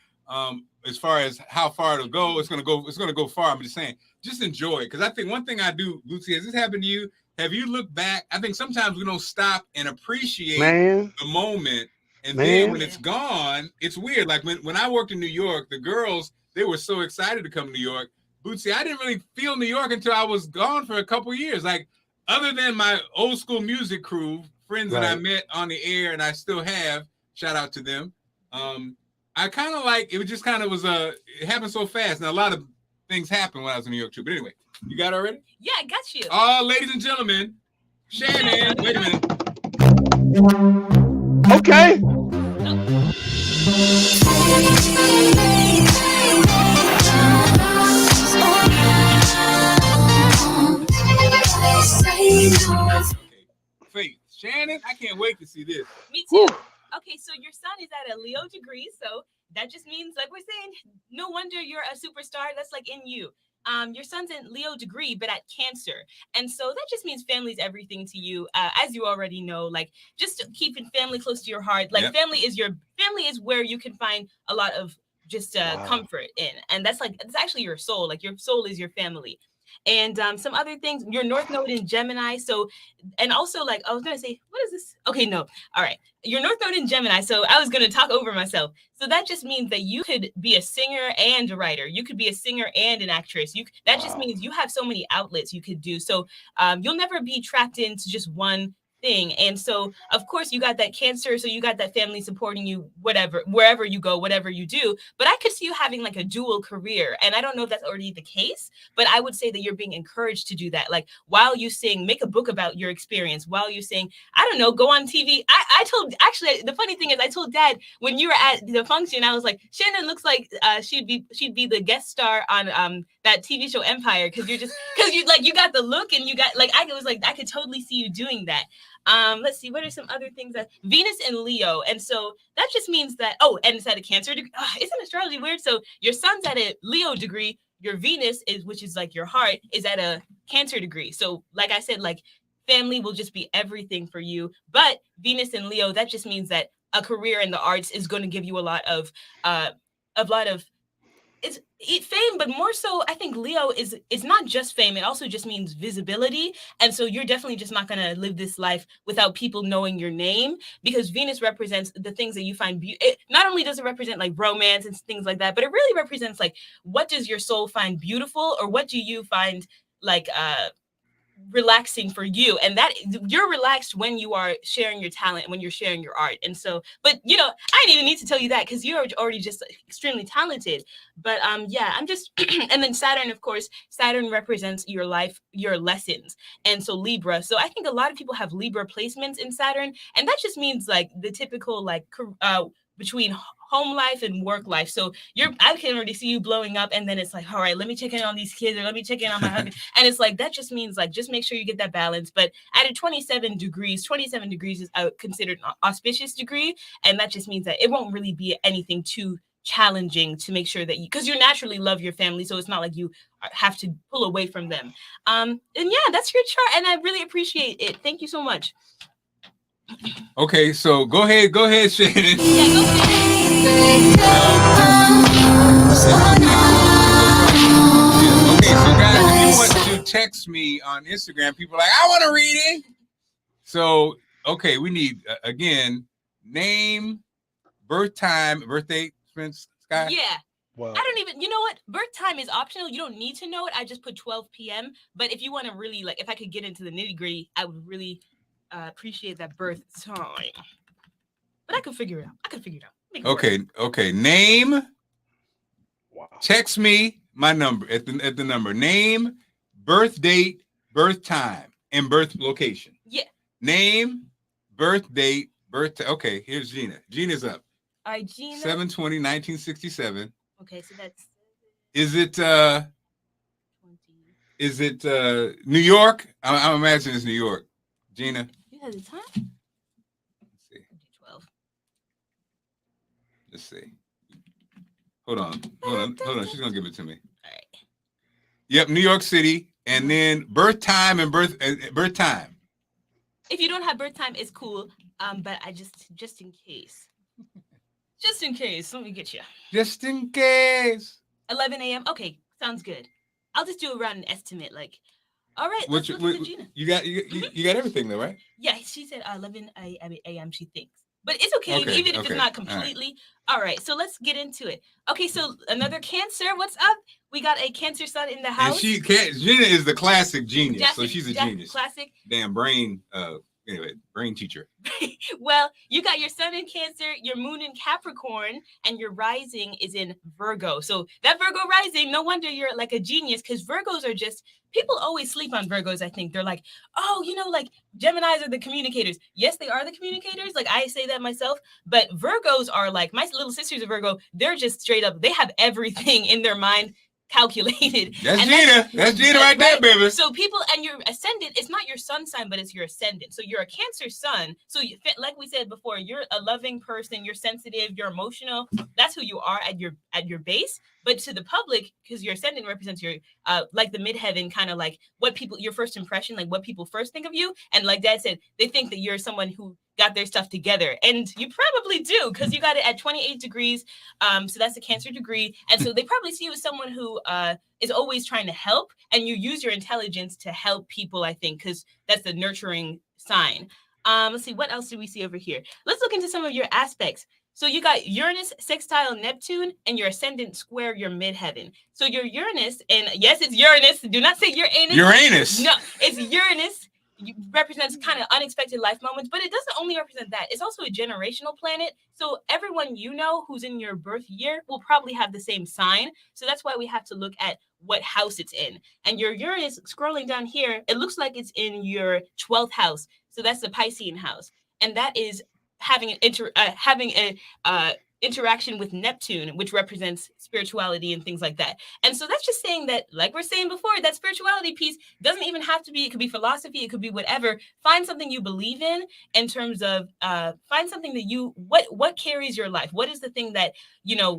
As far as how far it'll go, it's gonna go far. I'm just saying, just enjoy it. Because I think one thing I do, Bootsy, has this happened to you? Have you looked back? I think sometimes we don't stop and appreciate the moment, and then when it's gone, it's weird. Like when I worked in New York, the girls, they were so excited to come to New York. Bootsy, I didn't really feel New York until I was gone for a couple years. Like, other than my old school music crew, friends that I met on the air, and I still have, shout out to them. I kind of like, it just kind of was it happened so fast. Now, a lot of things happened when I was in New York too. But anyway, you got it already? Yeah, I got you. Ladies and gentlemen, Shannon, wait a minute. Okay. Faith, Shannon, I can't wait to see this. Me too. Okay, so your son is at a Leo degree, so that just means, like we're saying, no wonder you're a superstar. That's like in you. Your son's in Leo degree, but at Cancer, and so that just means family's everything to you, as you already know. Like, just keeping family close to your heart. Like, family is where you can find a lot of just comfort in, and that's actually your soul. Like, your soul is your family. And some other things, your North Node in Gemini. So, and also, like, I was going to say, what is this? Okay, no. All right. Your North Node in Gemini. So I was going to talk over myself. So that just means that you could be a singer and a writer. You could be a singer and an actress. That just means you have so many outlets you could do. So you'll never be trapped into just one thing. And so, of course, you got that Cancer, so you got that family supporting you, wherever you go, whatever you do. But I could see you having like a dual career, and I don't know if that's already the case, but I would say that you're being encouraged to do that. Like, while you sing, make a book about your experience. While you sing, I don't know, go on TV. Actually, the funny thing is, I told Dad when you were at the function, I was like, Shannon looks like she'd be the guest star on that TV show Empire, because you got the look, and you got I could totally see you doing that. Let's see, what are some other things that Venus in Leo, and so that just means that and it's at a Cancer degree. Isn't astrology weird? So your son's at a Leo degree, your Venus which is like your heart, is at a Cancer degree. So like I said, like, family will just be everything for you. But Venus in Leo, that just means that a career in the arts is going to give you a lot of it's fame, but more so, I think Leo is not just fame. It also just means visibility. And so you're definitely just not going to live this life without people knowing your name, because Venus represents the things that you find not only does it represent like romance and things like that, but it really represents like, what does your soul find beautiful, or what do you find like relaxing for you? And that you're relaxed when you are sharing your talent, when you're sharing your art. And so, but I didn't even need to tell you that, because you're already just extremely talented. But I'm just and then Saturn, of course, Saturn represents your life, your lessons. And so Libra, so I think a lot of people have Libra placements in Saturn, and that just means like the typical like between home life and work life. So I can already see you blowing up, and then it's like, all right, let me check in on these kids, or let me check in on my husband. And it's like, that just means like, just make sure you get that balance. But at a 27 degrees is considered an auspicious degree. And that just means that it won't really be anything too challenging to make sure that because you naturally love your family. So it's not like you have to pull away from them. And yeah, that's your chart. And I really appreciate it. Thank you so much. Okay, so go ahead, Shannon. Yeah, go Okay, so guys, if you want to text me on Instagram, people are like, I want a reading. So, okay, we need, again, name, birth time, birth date, Sky? Yeah. Wow. I don't even, you know what? Birth time is optional. You don't need to know it. I just put 12 p.m. But if you want to really, like, if I could get into the nitty gritty, I would really appreciate that birth time. But I could figure it out. Okay. Name. Wow. Text me my number at the number. Name, birth date, birth time, and birth location. Yeah. Name, birth date, birth time. Okay, here's Gina. Gina's up. All right, Gina. 7/20/1967. Okay, so that's Is it New York? I imagine it's New York. Gina. You have the time? Let's see. 12. Let's see. Hold on. She's gonna give it to me. All right. Yep, New York City, and then birth time and birth time. If you don't have birth time, it's cool. But I just in case. Just in case, let me get you. Just in case. 11 a.m. Okay, sounds good. I'll just do around an estimate. Like, all right, let's look at Gina. You got everything though, right? Yeah, she said 11 a.m. she thinks. But it's okay, even if it's not completely. All right, so let's get into it. Okay, so another Cancer. What's up? We got a Cancer sun in the house. And Gina is the classic genius, so she's a genius. Classic. Damn brain. Anyway, brain teacher. Well, you got your sun in Cancer, your moon in Capricorn, and your rising is in Virgo. So that Virgo rising, no wonder you're like a genius, because Virgos are just, people always sleep on Virgos, I think. They're like, oh, like Geminis are the communicators. Yes, they are the communicators. Like I say that myself, but Virgos are like, my little sister's a Virgo. They're just straight up, they have everything in their mind calculated. That's Gina. That's Gina right there, baby. So people, and your ascendant, it's not your sun sign, but it's your ascendant. So you're a Cancer sun. So like we said before, you're a loving person. You're sensitive. You're emotional. That's who you are at your base. But to the public, because your ascendant represents your like the midheaven, kind of like what people, your first impression, like what people first think of you. And like Dad said, they think that you're someone who got their stuff together, and you probably do, because you got it at 28 degrees. So that's a Cancer degree, and so they probably see you as someone who is always trying to help, and you use your intelligence to help people, I think, because that's the nurturing sign. Let's see, what else do we see over here? Let's look into some of your aspects. So you got Uranus sextile Neptune, and your ascendant square your midheaven. So your Uranus, and yes, it's Uranus. Do not say Uranus. Uranus. No, it's Uranus. Represents kind of unexpected life moments, but it doesn't only represent that. It's also a generational planet. So everyone who's in your birth year will probably have the same sign. So that's why we have to look at what house it's in. And your Uranus, scrolling down here, it looks like it's in your 12th house. So that's the Piscean house. And that is having an interaction with Neptune, which represents spirituality and things like that. And so that's just saying that, like we're saying before, that spirituality piece doesn't even have to be, it could be philosophy, it could be whatever. Find something you believe in terms of find something that what carries your life. What is the thing that,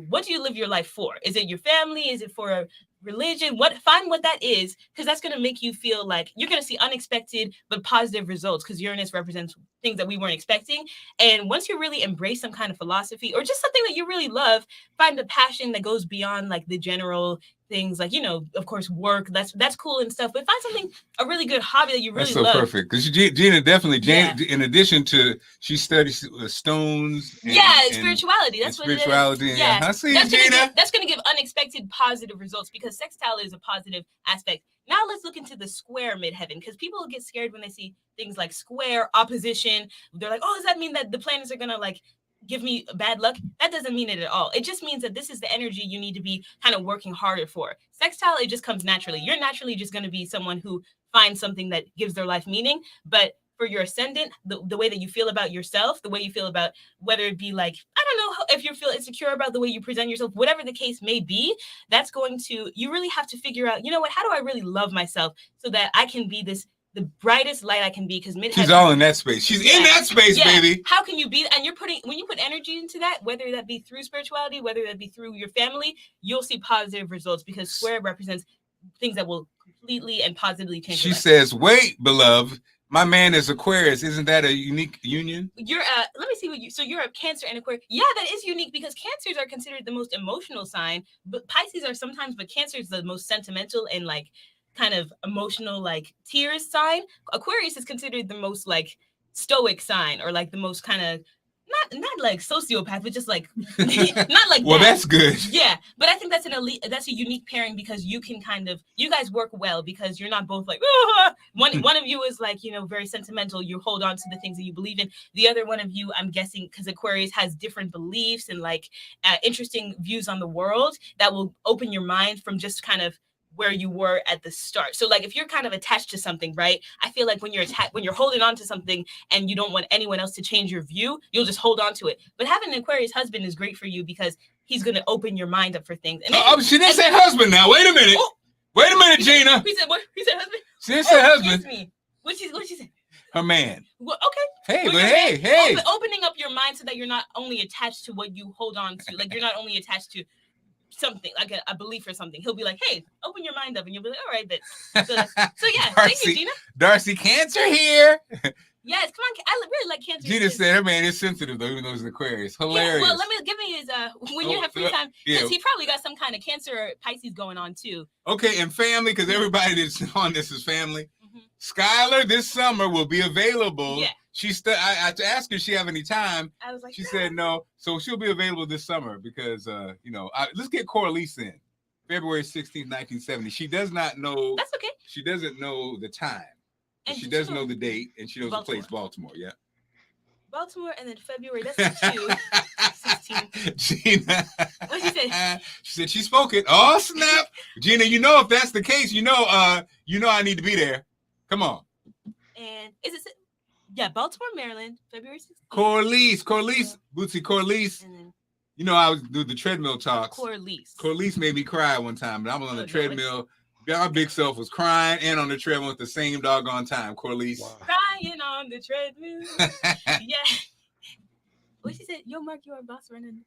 what do you live your life for? Is it your family? Is it for religion? Find what that is, because that's going to make you feel like you're going to see unexpected but positive results, because Uranus represents things that we weren't expecting. And once you really embrace some kind of philosophy or just something that you really love, find a passion that goes beyond like the general things, like, of course, work, that's cool and stuff, but find a really good hobby that you really love. That's so perfect, because Gina definitely, in addition to, she studies stones and spirituality. That's what spirituality. It is. Yeah, I see you, Gina. That's going to give unexpected positive results, because sextile is a positive aspect. Now let's look into the square midheaven, because people get scared when they see things like square, opposition. They're like, oh, does that mean that the planets are going to like give me bad luck? That doesn't mean it at all. It just means that this is the energy you need to be kind of working harder for. Sextile, it just comes naturally. You're naturally just going to be someone who finds something that gives their life meaning. But for your ascendant, the way that you feel about yourself, the way you feel about, whether it be like, I don't know, if you feel insecure about the way you present yourself, whatever the case may be, that's going to, you really have to figure out, how do I really love myself so that I can be the brightest light I can be? Because she's all in that space. She's in that space, baby. How can you be? And when you put energy into that, whether that be through spirituality, whether that be through your family, you'll see positive results, because square represents things that will completely and positively change. She says, wait, beloved, my man is Aquarius. Isn't that a unique union? You're let me see so you're a Cancer and Aquarius. Yeah, that is unique, because Cancers are considered the most emotional sign, but Pisces are sometimes, but Cancer is the most sentimental and like kind of emotional, like tears sign. Aquarius is considered the most like stoic sign, or like the most kind of not like sociopath, but just like not like well, that's good. Yeah, but I think that's that's a unique pairing, because you guys work well, because you're not both like one of you is like, very sentimental, you hold on to the things that you believe in. The other one of you, I'm guessing, because Aquarius has different beliefs and like interesting views on the world that will open your mind from just kind of where you were at the start. So like if you're kind of attached to something, right? I feel like when you're holding on to something and you don't want anyone else to change your view, you'll just hold on to it. But having an Aquarius husband is great for you because he's going to open your mind up for things. And she didn't say husband now. Wait a minute. Oh, wait a minute, Gina. He said what? He said husband? She didn't say husband. What she say? Her man. Well, okay. Hey, but hey. Opening up your mind so that you're not only attached to what you hold on to. Like you're not only attached to something like a belief or something. He'll be like, hey, open your mind up, and you'll be like, all right, but so yeah, Darcy, thank you, Gina. Darcy, Cancer here. Yes, come on, I really like Cancer. Gina said her man is sensitive though, even though he's an Aquarius. Hilarious. Yeah, well, give me his when you have free time, because he probably got some kind of Cancer or Pisces going on too. Okay, and family, because everybody that's on this is family. Skylar this summer will be available. Yeah. I had to ask her if she have any time. I was like, she said no. So she'll be available this summer because let's get Corliss in. February 16th, 1970. She does not know. That's okay. She doesn't know the time. And she does know the date, and she knows the place, Baltimore. Yeah. Baltimore, and then February. That's 16. Gina. What she say? She said she spoke it. Oh snap, Gina. You know if that's the case, you know I need to be there. Come on. And is it? Yeah, Baltimore, Maryland, February 16th. Corliss, Bootsy Corliss. You know, I was doing the treadmill talks. Corliss made me cry one time, and I was on the treadmill. My big self was crying and on the treadmill at the same doggone time. Corliss. Wow. Crying on the treadmill. Yeah. What she said? Yo, Marc, you are a boss running.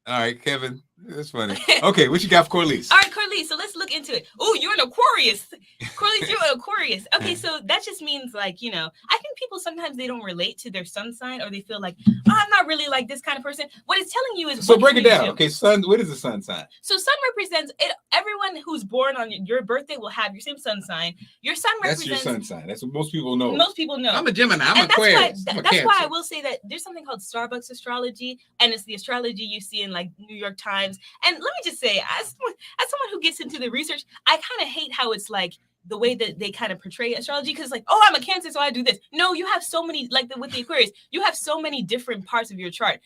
All right, Kevin. That's funny. Okay, what you got for Corliss? All right, Corliss. So let's look into it. Oh, you're an Aquarius. Corliss, you're an Aquarius. Okay, so that just means like, I think people sometimes they don't relate to their sun sign, or they feel like, oh, I'm not really like this kind of person. What it's telling you is. So break it down. Okay, sun. What is the sun sign? So sun represents it. Everyone who's born on your birthday will have your same sun sign. Your sun represents. That's your sun sign. That's what most people know. Most people know. I'm a Gemini. I'm an Aquarius. That's why I will say that there's something called Starbucks astrology, and it's the astrology you see in like New York Times. And let me just say, as someone who gets into the research, I kind of hate how it's like the way that they kind of portray astrology, because like, oh, I'm a Cancer, so I do this. No, you have so many, like with the Aquarius, you have so many different parts of your chart.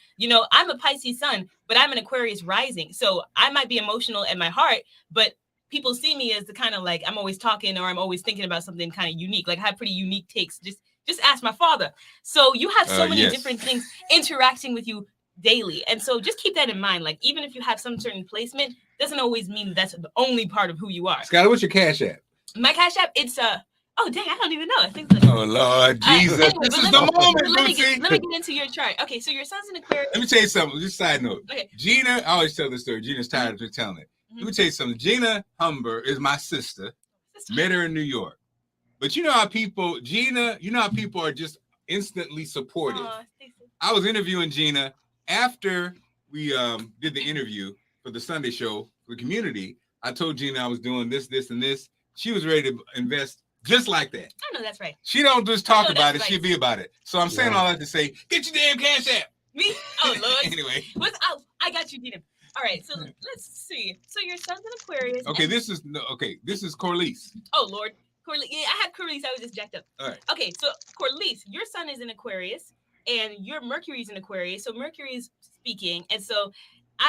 I'm a Pisces sun, but I'm an Aquarius rising. So I might be emotional at my heart, but people see me as the kind of like, I'm always talking, or I'm always thinking about something kind of unique. Like I have pretty unique takes. Just ask my father. So you have so many different things interacting with you daily. And so just keep that in mind. Like, even if you have some certain placement, doesn't always mean that's the only part of who you are. Skylar, what's your Cash App? My Cash App, it's oh dang, I don't even know. I think oh Lord Jesus. Anyway, this is the moment. Let me get into your chart. Okay, so your sun's in Aquarius. Let me tell you something. Just side note. Okay. Gina, I always tell this story. Gina's tired of telling it. Let me tell you something. Gina Humber is my sister. Met her in New York. But you know how people, Gina, are just instantly supportive. I was interviewing Gina after we did the interview for the Sunday show for the community. I told Gina I was doing this, and this. She was ready to invest just like that. I know that's right. She don't just talk about it, she'll be about it. So I'm saying all that to say, get your damn Cash App. Me? Oh, Lord. Anyway. I got you, Gina. All right, so let's see. So your sun's in Aquarius. Okay, this is Corliss. Oh, Lord. Corliss. Yeah, I had Corliss. I was just jacked up. All right. Okay, so Corliss, your sun is in Aquarius, and your Mercury's in Aquarius. So Mercury's speaking, and so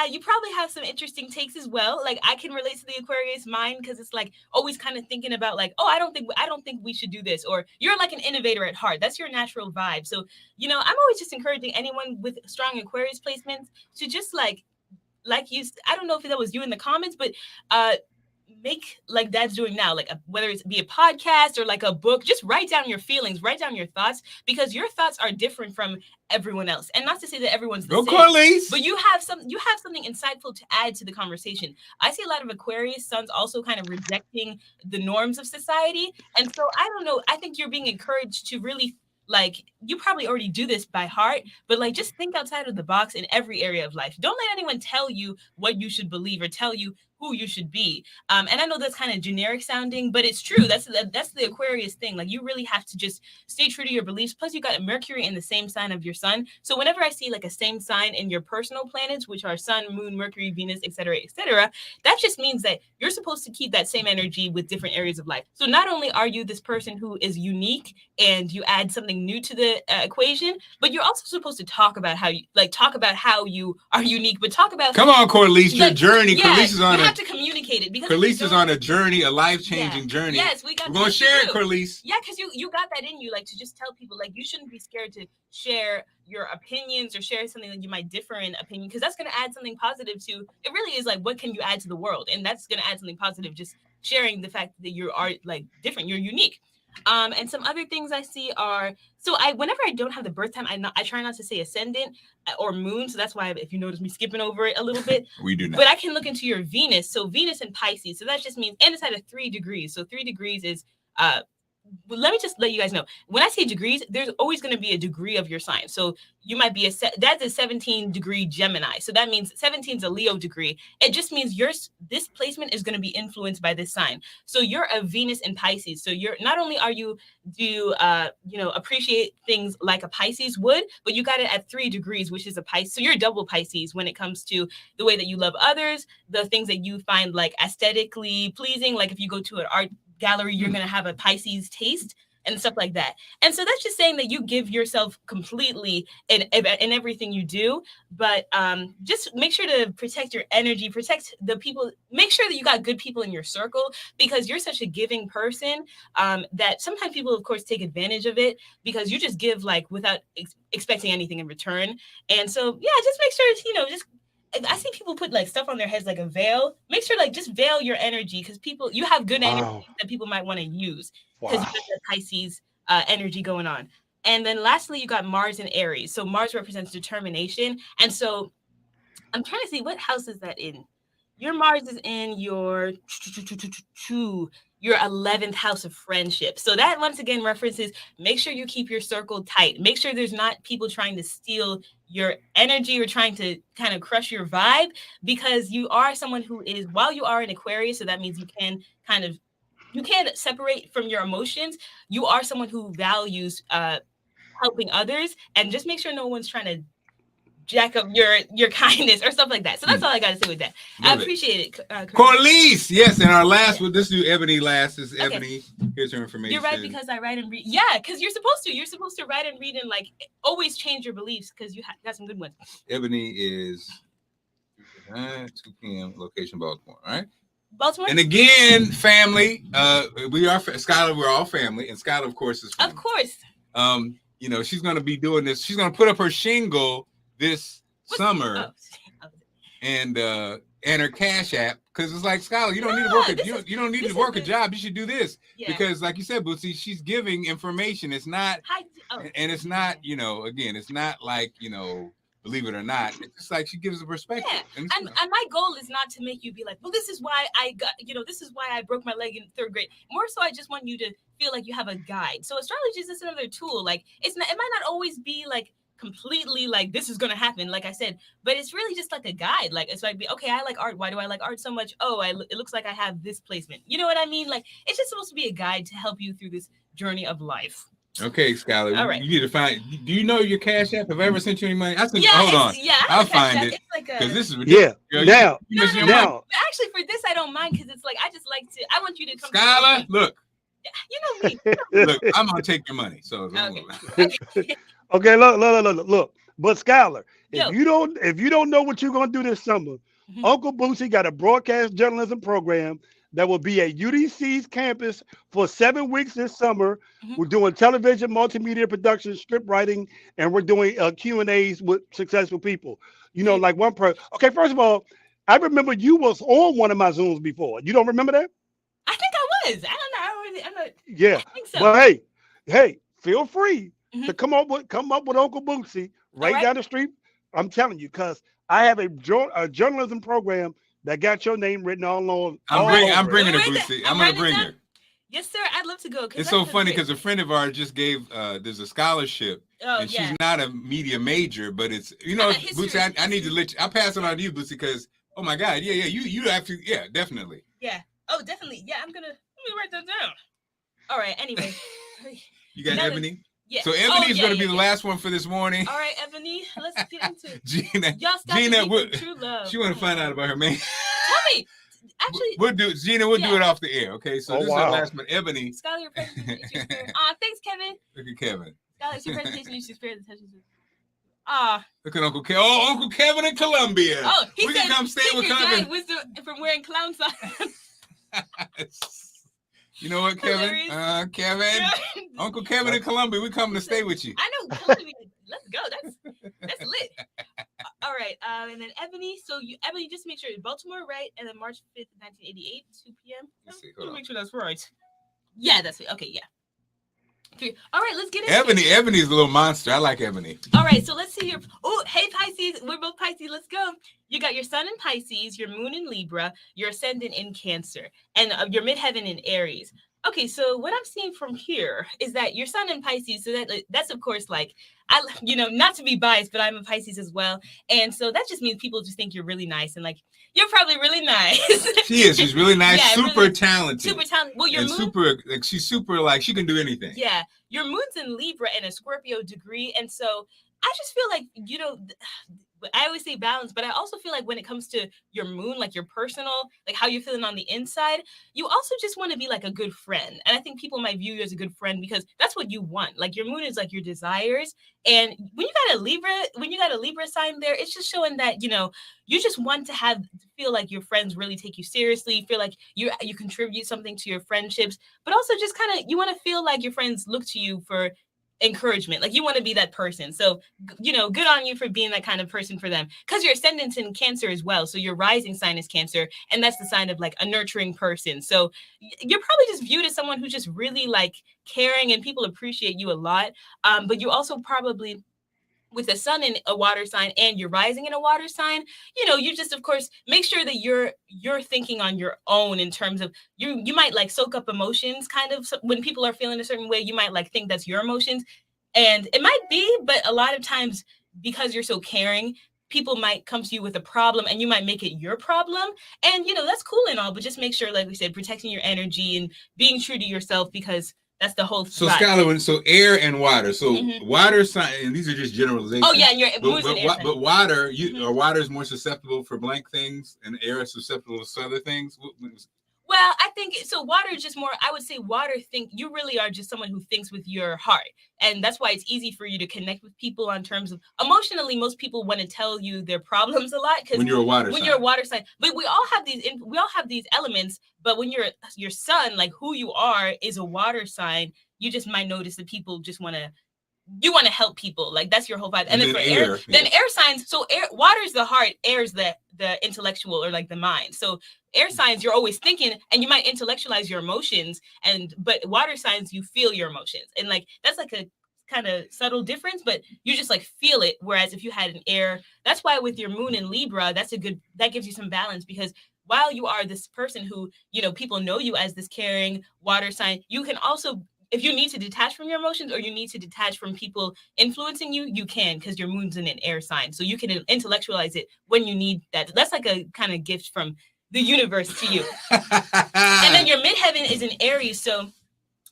you probably have some interesting takes as well. Like I can relate to the Aquarius mind, because it's like always kind of thinking about like, oh, I don't think we should do this, or you're like an innovator at heart. That's your natural vibe. So I'm always just encouraging anyone with strong Aquarius placements to just like you. I don't know if that was you in the comments, but make like Dad's doing now, like whether it's be a podcast or like a book, just write down your feelings, write down your thoughts, because your thoughts are different from everyone else. And not to say that everyone's the same, Corliss. but you have something insightful to add to the conversation. I see a lot of Aquarius sons also kind of rejecting the norms of society. And so I don't know, I think you're being encouraged to really, like, you probably already do this by heart, but like just think outside of the box in every area of life. Don't let anyone tell you what you should believe or tell you who you should be. And I know that's kind of generic sounding, but it's true. That's the Aquarius thing. Like you really have to just stay true to your beliefs. Plus you got Mercury in the same sign of your sun. So whenever I see like a same sign in your personal planets, which are sun, moon, Mercury, Venus, etc., that just means that you're supposed to keep that same energy with different areas of life. So not only are you this person who is unique and you add something new to the equation, but you're also supposed to talk about how you are unique, but talk about come on, Corliss, your journey. Corliss is on a have to communicate it because Corliss is on a journey, a life-changing journey. Yes, we're gonna share it, Corliss. Yeah, because you got that in you, like to just tell people, like you shouldn't be scared to share your opinions or share something that you might differ in opinion, because that's gonna add something positive to. It really is like, what can you add to the world, and that's gonna add something positive. Just sharing the fact that you are like different, you're unique. And some other things I see are, so whenever I don't have the birth time, I try not to say ascendant or moon. So that's why if you notice me skipping over it a little bit, we do not. But I can look into your Venus. So Venus and Pisces. So that just means, and it's at a 3 degrees. So 3 degrees is let me just let you guys know, when I say degrees, there's always going to be a degree of your sign. So you might be that's a 17 degree Gemini. So that means 17 is a Leo degree. It just means this placement is going to be influenced by this sign. So you're a Venus in Pisces. So you're not only are you appreciate things like a Pisces would, but you got it at 3 degrees, which is a Pisces. So you're double Pisces when it comes to the way that you love others, the things that you find like aesthetically pleasing. Like if you go to an art gallery, you're going to have a Pisces taste and stuff like that. And so that's just saying that you give yourself completely in everything you do, but just make sure to protect your energy, protect the people, make sure that you got good people in your circle, because you're such a giving person that sometimes people of course take advantage of it, because you just give like without expecting anything in return. And so yeah, just make sure, just I see people put like stuff on their heads like a veil. Make sure like just veil your energy, because you have good energy that people might want to use, because you got the Pisces energy going on. And then lastly, you got Mars and Aries. So Mars represents determination. And so I'm trying to see, what house is that in? Your Mars is in your 11th house of friendship. So that once again references, make sure you keep your circle tight. Make sure there's not people trying to steal your energy or trying to kind of crush your vibe, because you are someone who is, while you are an Aquarius, so that means you can separate from your emotions. You are someone who values helping others, and just make sure no one's trying to jack up your kindness or stuff like that. So that's all I got to say with that. I appreciate it. Corliss, yes. And our last, let's do Ebony last. This is Ebony. Here's her information. You're right, because I write and read. Yeah, because you're supposed to. You're supposed to write and read and like always change your beliefs, because you got some good ones. Ebony is 2 p.m. location Baltimore. All right. Baltimore. And again, family. We are Skylar. We're all family, and Skylar, of course, is family. Of course. She's going to be doing this. She's going to put up her shingle this summer, and her Cash App, because it's like, Skylar, you don't need to work you don't need to work a job. You should do this, because like you said, Bootsy, she's giving information. It's not, and it's not, again, it's not like, believe it or not, it's just like she gives a perspective. Yeah. And my goal is not to make you be like, well, this is why I got, this is why I broke my leg in 3rd grade. More so, I just want you to feel like you have a guide. So astrology is just another tool. Like it might not always be like completely like this is gonna happen, like I said, but it's really just like a guide. Like it's like, okay, I like art. Why do I like art so much? It looks like I have this placement. You know what I mean? Like it's just supposed to be a guide to help you through this journey of life. Okay, Skylar. All right. You need to find. Do you know your Cash App? Have I ever sent you any money? Hold on. Yeah, I'll find it. Because this is ridiculous. Yeah. Now. Actually, for this, I don't mind, because it's like I want you to come. Skylar, look. You know me. Look, I'm gonna take your money. So. Okay, look. But Skylar, if you don't know what you're gonna do this summer, Uncle Bootsy got a broadcast journalism program that will be at UDC's campus for 7 weeks this summer. We're doing television, multimedia production, script writing, and we're doing Q&As with successful people. Like one person. Okay, first of all, I remember you was on one of my Zooms before. You don't remember that? I think I was. I don't know. I'm not. Yeah. I think so. But hey, feel free to come up with Uncle Bootsy right down the street. I'm telling you, because I have a journalism program that got your name written all on. I'm bringing her, Bootsy. I'm going to bring her. Yes, sir. I'd love to go. It's so funny because a friend of ours just gave, there's a scholarship, and she's not a media major, but it's, Bootsy, I need to let you, I'll pass it on to you, Bootsy, because, oh my God, you actually, definitely. Yeah. Oh, definitely. Yeah, let me write that down. All right, anyway. You got Ebony? Yeah. So Ebony's going to be the last one for this morning. All right, Ebony, let's get into it. Gina, true love. She want to find out about her man. Tell me. Actually, we'll do it off the air, okay? So this is our last one. Ebony. Skylar, your presentation is thanks, Kevin. Look at Kevin. Skylar, your presentation is spared the touches. Look at Uncle Kevin. Oh, Uncle Kevin in Columbia. Oh, we can come stay with Kevin. From wearing clown signs. You know what, Kevin? Kevin, Uncle Kevin in Columbia. We coming to stay with you. I know Columbia. Let's go. That's lit. All right. And then Ebony. So Ebony, just make sure it's Baltimore, right? And then March 5th, 1988, 2 p.m. Let's make sure that's right. Yeah, that's it. Okay, yeah. All right, let's get into Ebony. Ebony's a little monster. I like Ebony. All right, so let's see here. Oh, hey, Pisces. We're both Pisces. Let's go. You got your sun in Pisces, your moon in Libra, your ascendant in Cancer, and your midheaven in Aries. Okay, so what I'm seeing from here is that your sun in Pisces, so that's of course like, not to be biased, but I'm a Pisces as well. And so that just means people just think you're really nice and like, you're probably really nice. She is. She's really nice, yeah, super really, talented. Super talented. Well, your moon, she's super, like, she can do anything. Yeah, your moon's in Libra and a Scorpio degree. And so I just feel like, I always say balance, but I also feel like when it comes to your moon, like your personal, like how you're feeling on the inside, you also just want to be like a good friend. And I think people might view you as a good friend because that's what you want. Like your moon is like your desires. And when you got a Libra sign there, it's just showing that, you just want to feel like your friends really take you seriously, feel like you contribute something to your friendships, but also just kind of, you want to feel like your friends look to you for encouragement. Like you want to be that person. So, good on you for being that kind of person for them, because your ascendant's in Cancer as well. So your rising sign is Cancer, and that's the sign of like a nurturing person. So you're probably just viewed as someone who's just really like caring and people appreciate you a lot. But you also probably, with the sun in a water sign and you're rising in a water sign, you just, of course, make sure that you're thinking on your own in terms of you might like soak up emotions kind of when people are feeling a certain way. You might like think that's your emotions, and it might be, but a lot of times because you're so caring, people might come to you with a problem and you might make it your problem. And, that's cool and all, but just make sure, like we said, protecting your energy and being true to yourself, because that's the whole. So Skylar, so air and water. So water sign, and these are just generalizations. Oh yeah, and your but water, water is more susceptible for blank things, and air is susceptible to other things. Well, I think so. Water is just more. I would say water. You really are just someone who thinks with your heart, and that's why it's easy for you to connect with people on terms of emotionally. Most people want to tell you their problems a lot because when you're a water sign. But we all have these elements. But when you're your sun, like who you are, is a water sign, you just might notice that people just want to help people. Like that's your whole vibe. And then for air, then air signs. So water is the heart, air is the intellectual or like the mind. So air signs, you're always thinking, and you might intellectualize your emotions, but water signs, you feel your emotions, and like that's like a kind of subtle difference, but you just like feel it. Whereas if you had an air, that's why with your moon in Libra, that gives you some balance, because while you are this person who people know you as this caring water sign, you can also, if you need to detach from your emotions or you need to detach from people influencing you, you can, because your moon's in an air sign. So you can intellectualize it when you need that. That's like a kind of gift from the universe to you. And then your midheaven is in Aries. So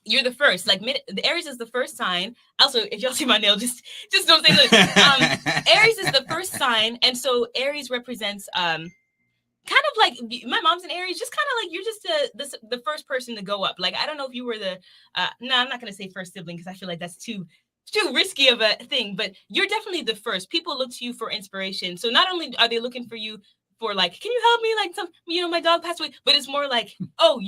you're the first, like the Aries is the first sign. Also, if y'all see my nail, just don't say that. Aries is the first sign. And so Aries represents, kind of like my mom's in Aries, just kind of like you're just the first person to go up. Like, I don't know if you were no, I'm not going to say first sibling, because I feel like that's too risky of a thing, but you're definitely the first. People look to you for inspiration. So not only are they looking for you for like, can you help me? Like my dog passed away, but it's more like, oh,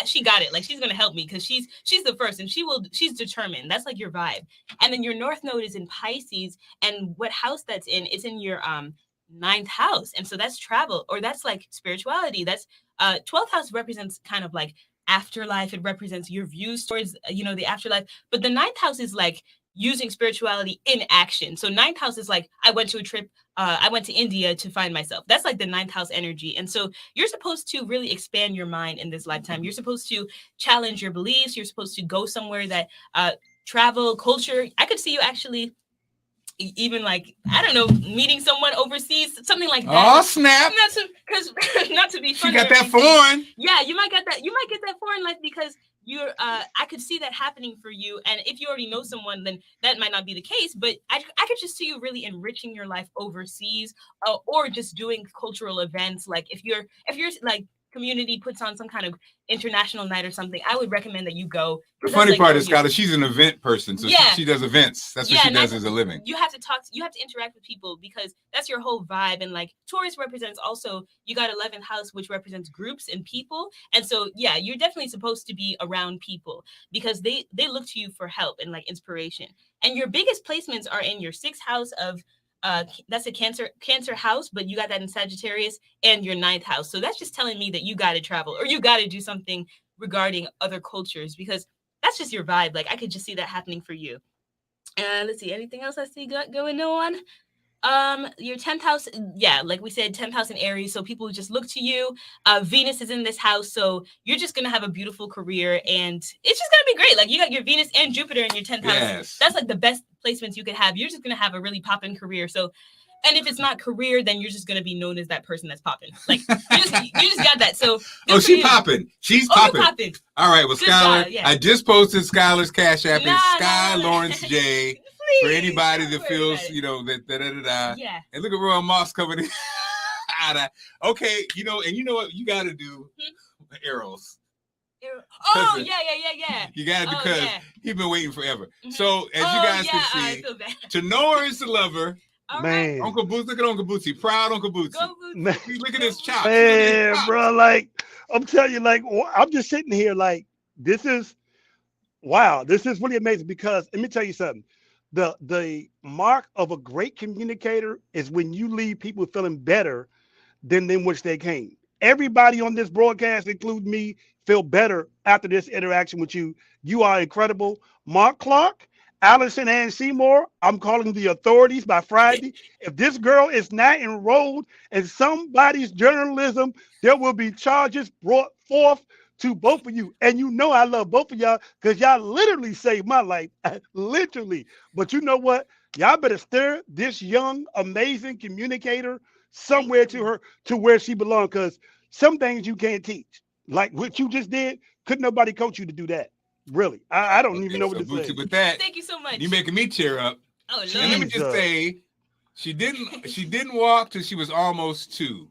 she got it. Like she's going to help me because she's the first and she's determined. That's like your vibe. And then your North Node is in Pisces, and what house that's in, it's in your, 9th house. And so that's travel, or that's like spirituality. That's 12th house represents kind of like afterlife. It represents your views towards, the afterlife. But the 9th house is like using spirituality in action. So 9th house is like, I went to a trip. I went to India to find myself. That's like the 9th house energy. And so you're supposed to really expand your mind in this lifetime. You're supposed to challenge your beliefs. You're supposed to go somewhere that travel, culture. I could see you actually even like, I don't know, meeting someone overseas, something like that. Oh, snap. Not to be funny. You got that foreign. Yeah, you might get that foreign life, because you're I could see that happening for you. And if you already know someone, then that might not be the case. But I could just see you really enriching your life overseas, or just doing cultural events. Like if you're like community puts on some kind of international night or something, I would recommend that you go. The funny part is, Skylar, she's an event person, so she does events. That's what she does as a living. You have to talk. You have to interact with people because that's your whole vibe. And like Taurus represents also, you got 11th house, which represents groups and people. And so, yeah, you're definitely supposed to be around people because they look to you for help and like inspiration. And your biggest placements are in your 6th house of that's a cancer house, but you got that in Sagittarius, and your 9th house. So that's just telling me that you got to travel or you got to do something regarding other cultures because that's just your vibe. Like I could just see that happening for you. Let's see, anything else I see going on? Your 10th house, yeah, like we said, 10th house in Aries, so people just look to you. Venus is in this house, so you're just gonna have a beautiful career, and it's just gonna be great. Like you got your Venus and Jupiter in your 10th house. That's like the best placements you could have. You're just gonna have a really poppin' career. So, and if it's not career, then you're just gonna be known as that person that's popping. Like you just got that. So she's popping. She's popping. All right, well, Skylar, I just posted Skylar's Cash App. It's Sky Lawrence J. For anybody that feels, that. Yeah. And look at Royal Moss coming in. Okay, and you know what you got to do? Arrows. Oh, yeah. You got it because he's been waiting forever. So, as you guys can see, Tenor is the lover. Man. Uncle Boots, look at Uncle Bootsy. Proud Uncle Bootsy. Go, Bootsy. Look at his chop. Man, bro, like, I'm telling you, like, I'm just sitting here like, this is really amazing because let me tell you something. The mark of a great communicator is when you leave people feeling better than which they came. Everybody on this broadcast, including me, feel better after this interaction with you. You are incredible. Mark Clark, Allison Ann Seymour, I'm calling the authorities by Friday. If this girl is not enrolled in somebody's journalism, there will be charges brought forth to both of you. And you know I love both of y'all because y'all literally saved my life. Literally. But you know what? Y'all better steer this young, amazing communicator somewhere to where she belongs because some things you can't teach. Like what you just did, couldn't nobody coach you to do that. Really. I don't even know what to say. With that, thank you so much. You're making me cheer up. Oh, Lord. And let me just say, she didn't walk till she was almost 2.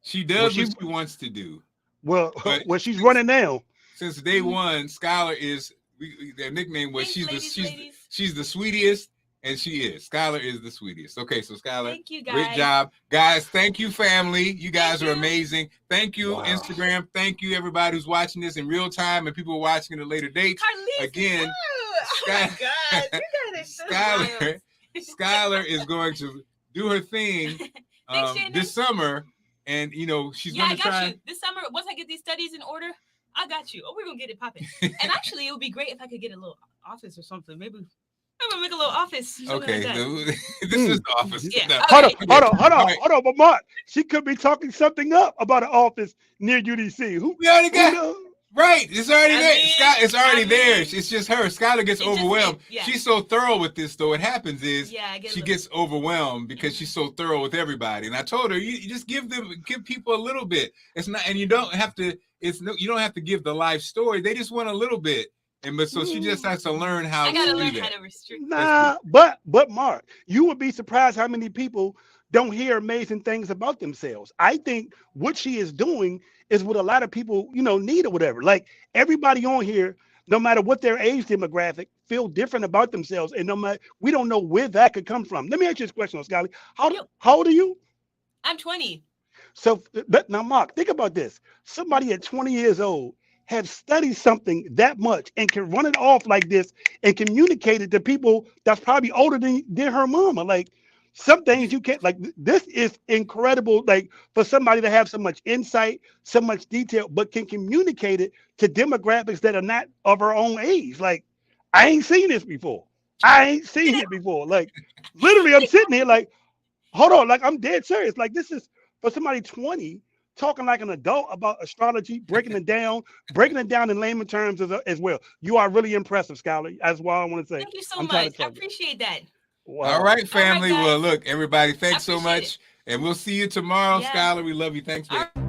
She does what she wants to do. Well, she's running now. Since day one, Skylar is their nickname was she's the sweetest, and she is. Skylar is the sweetest. Okay, so Skylar, thank you, guys. Great job, guys. Thank you, family. You guys are amazing. Thank you, Instagram. Thank you, everybody who's watching this in real time and people watching at a later date. Carlise, again, oh my God, you guys are so Skylar is going to do her thing this summer. And she's gonna try. You. This summer, once I get these studies in order, I got you. Oh, we're gonna get it popping. And actually, it would be great if I could get a little office or something. Maybe I'm gonna make a little office. Okay, like this is the office. Yeah. No. Hold on, but Mark, she could be talking something up about an office near UDC. We already got. Right, it's already there. It's already there. It's just her. Skylar gets overwhelmed. She's so thorough with this, though. What happens is she gets overwhelmed because she's so thorough with everybody. And I told her, you just give people a little bit. It's not, and you don't have to. You don't have to give the life story. They just want a little bit. So she just has to learn how to do that. How to restrict. Nah, but Mark, you would be surprised how many people don't hear amazing things about themselves. I think what she is doing is what a lot of people, need or whatever. Like everybody on here, no matter what their age demographic, feel different about themselves. And we don't know where that could come from. Let me ask you this question, Skylar. How old are you? I'm 20. So now, Mark, think about this. Somebody at 20 years old have studied something that much and can run it off like this and communicate it to people that's probably older than her mama. Like, some things you can't, like, this is incredible, like, for somebody to have so much insight, so much detail, but can communicate it to demographics that are not of her own age. Like, I ain't seen this before. Like, literally, I'm sitting here like, hold on, like, I'm dead serious. Like, this is for somebody 20 talking like an adult about astrology, breaking it down in layman terms as well. You are really impressive, Skylar. That's what I want to say. Thank you so much. I appreciate that. Wow. All right, family. Well, look, everybody, thanks so much. And we'll see you tomorrow. Skylar, we love you. Thanks, baby.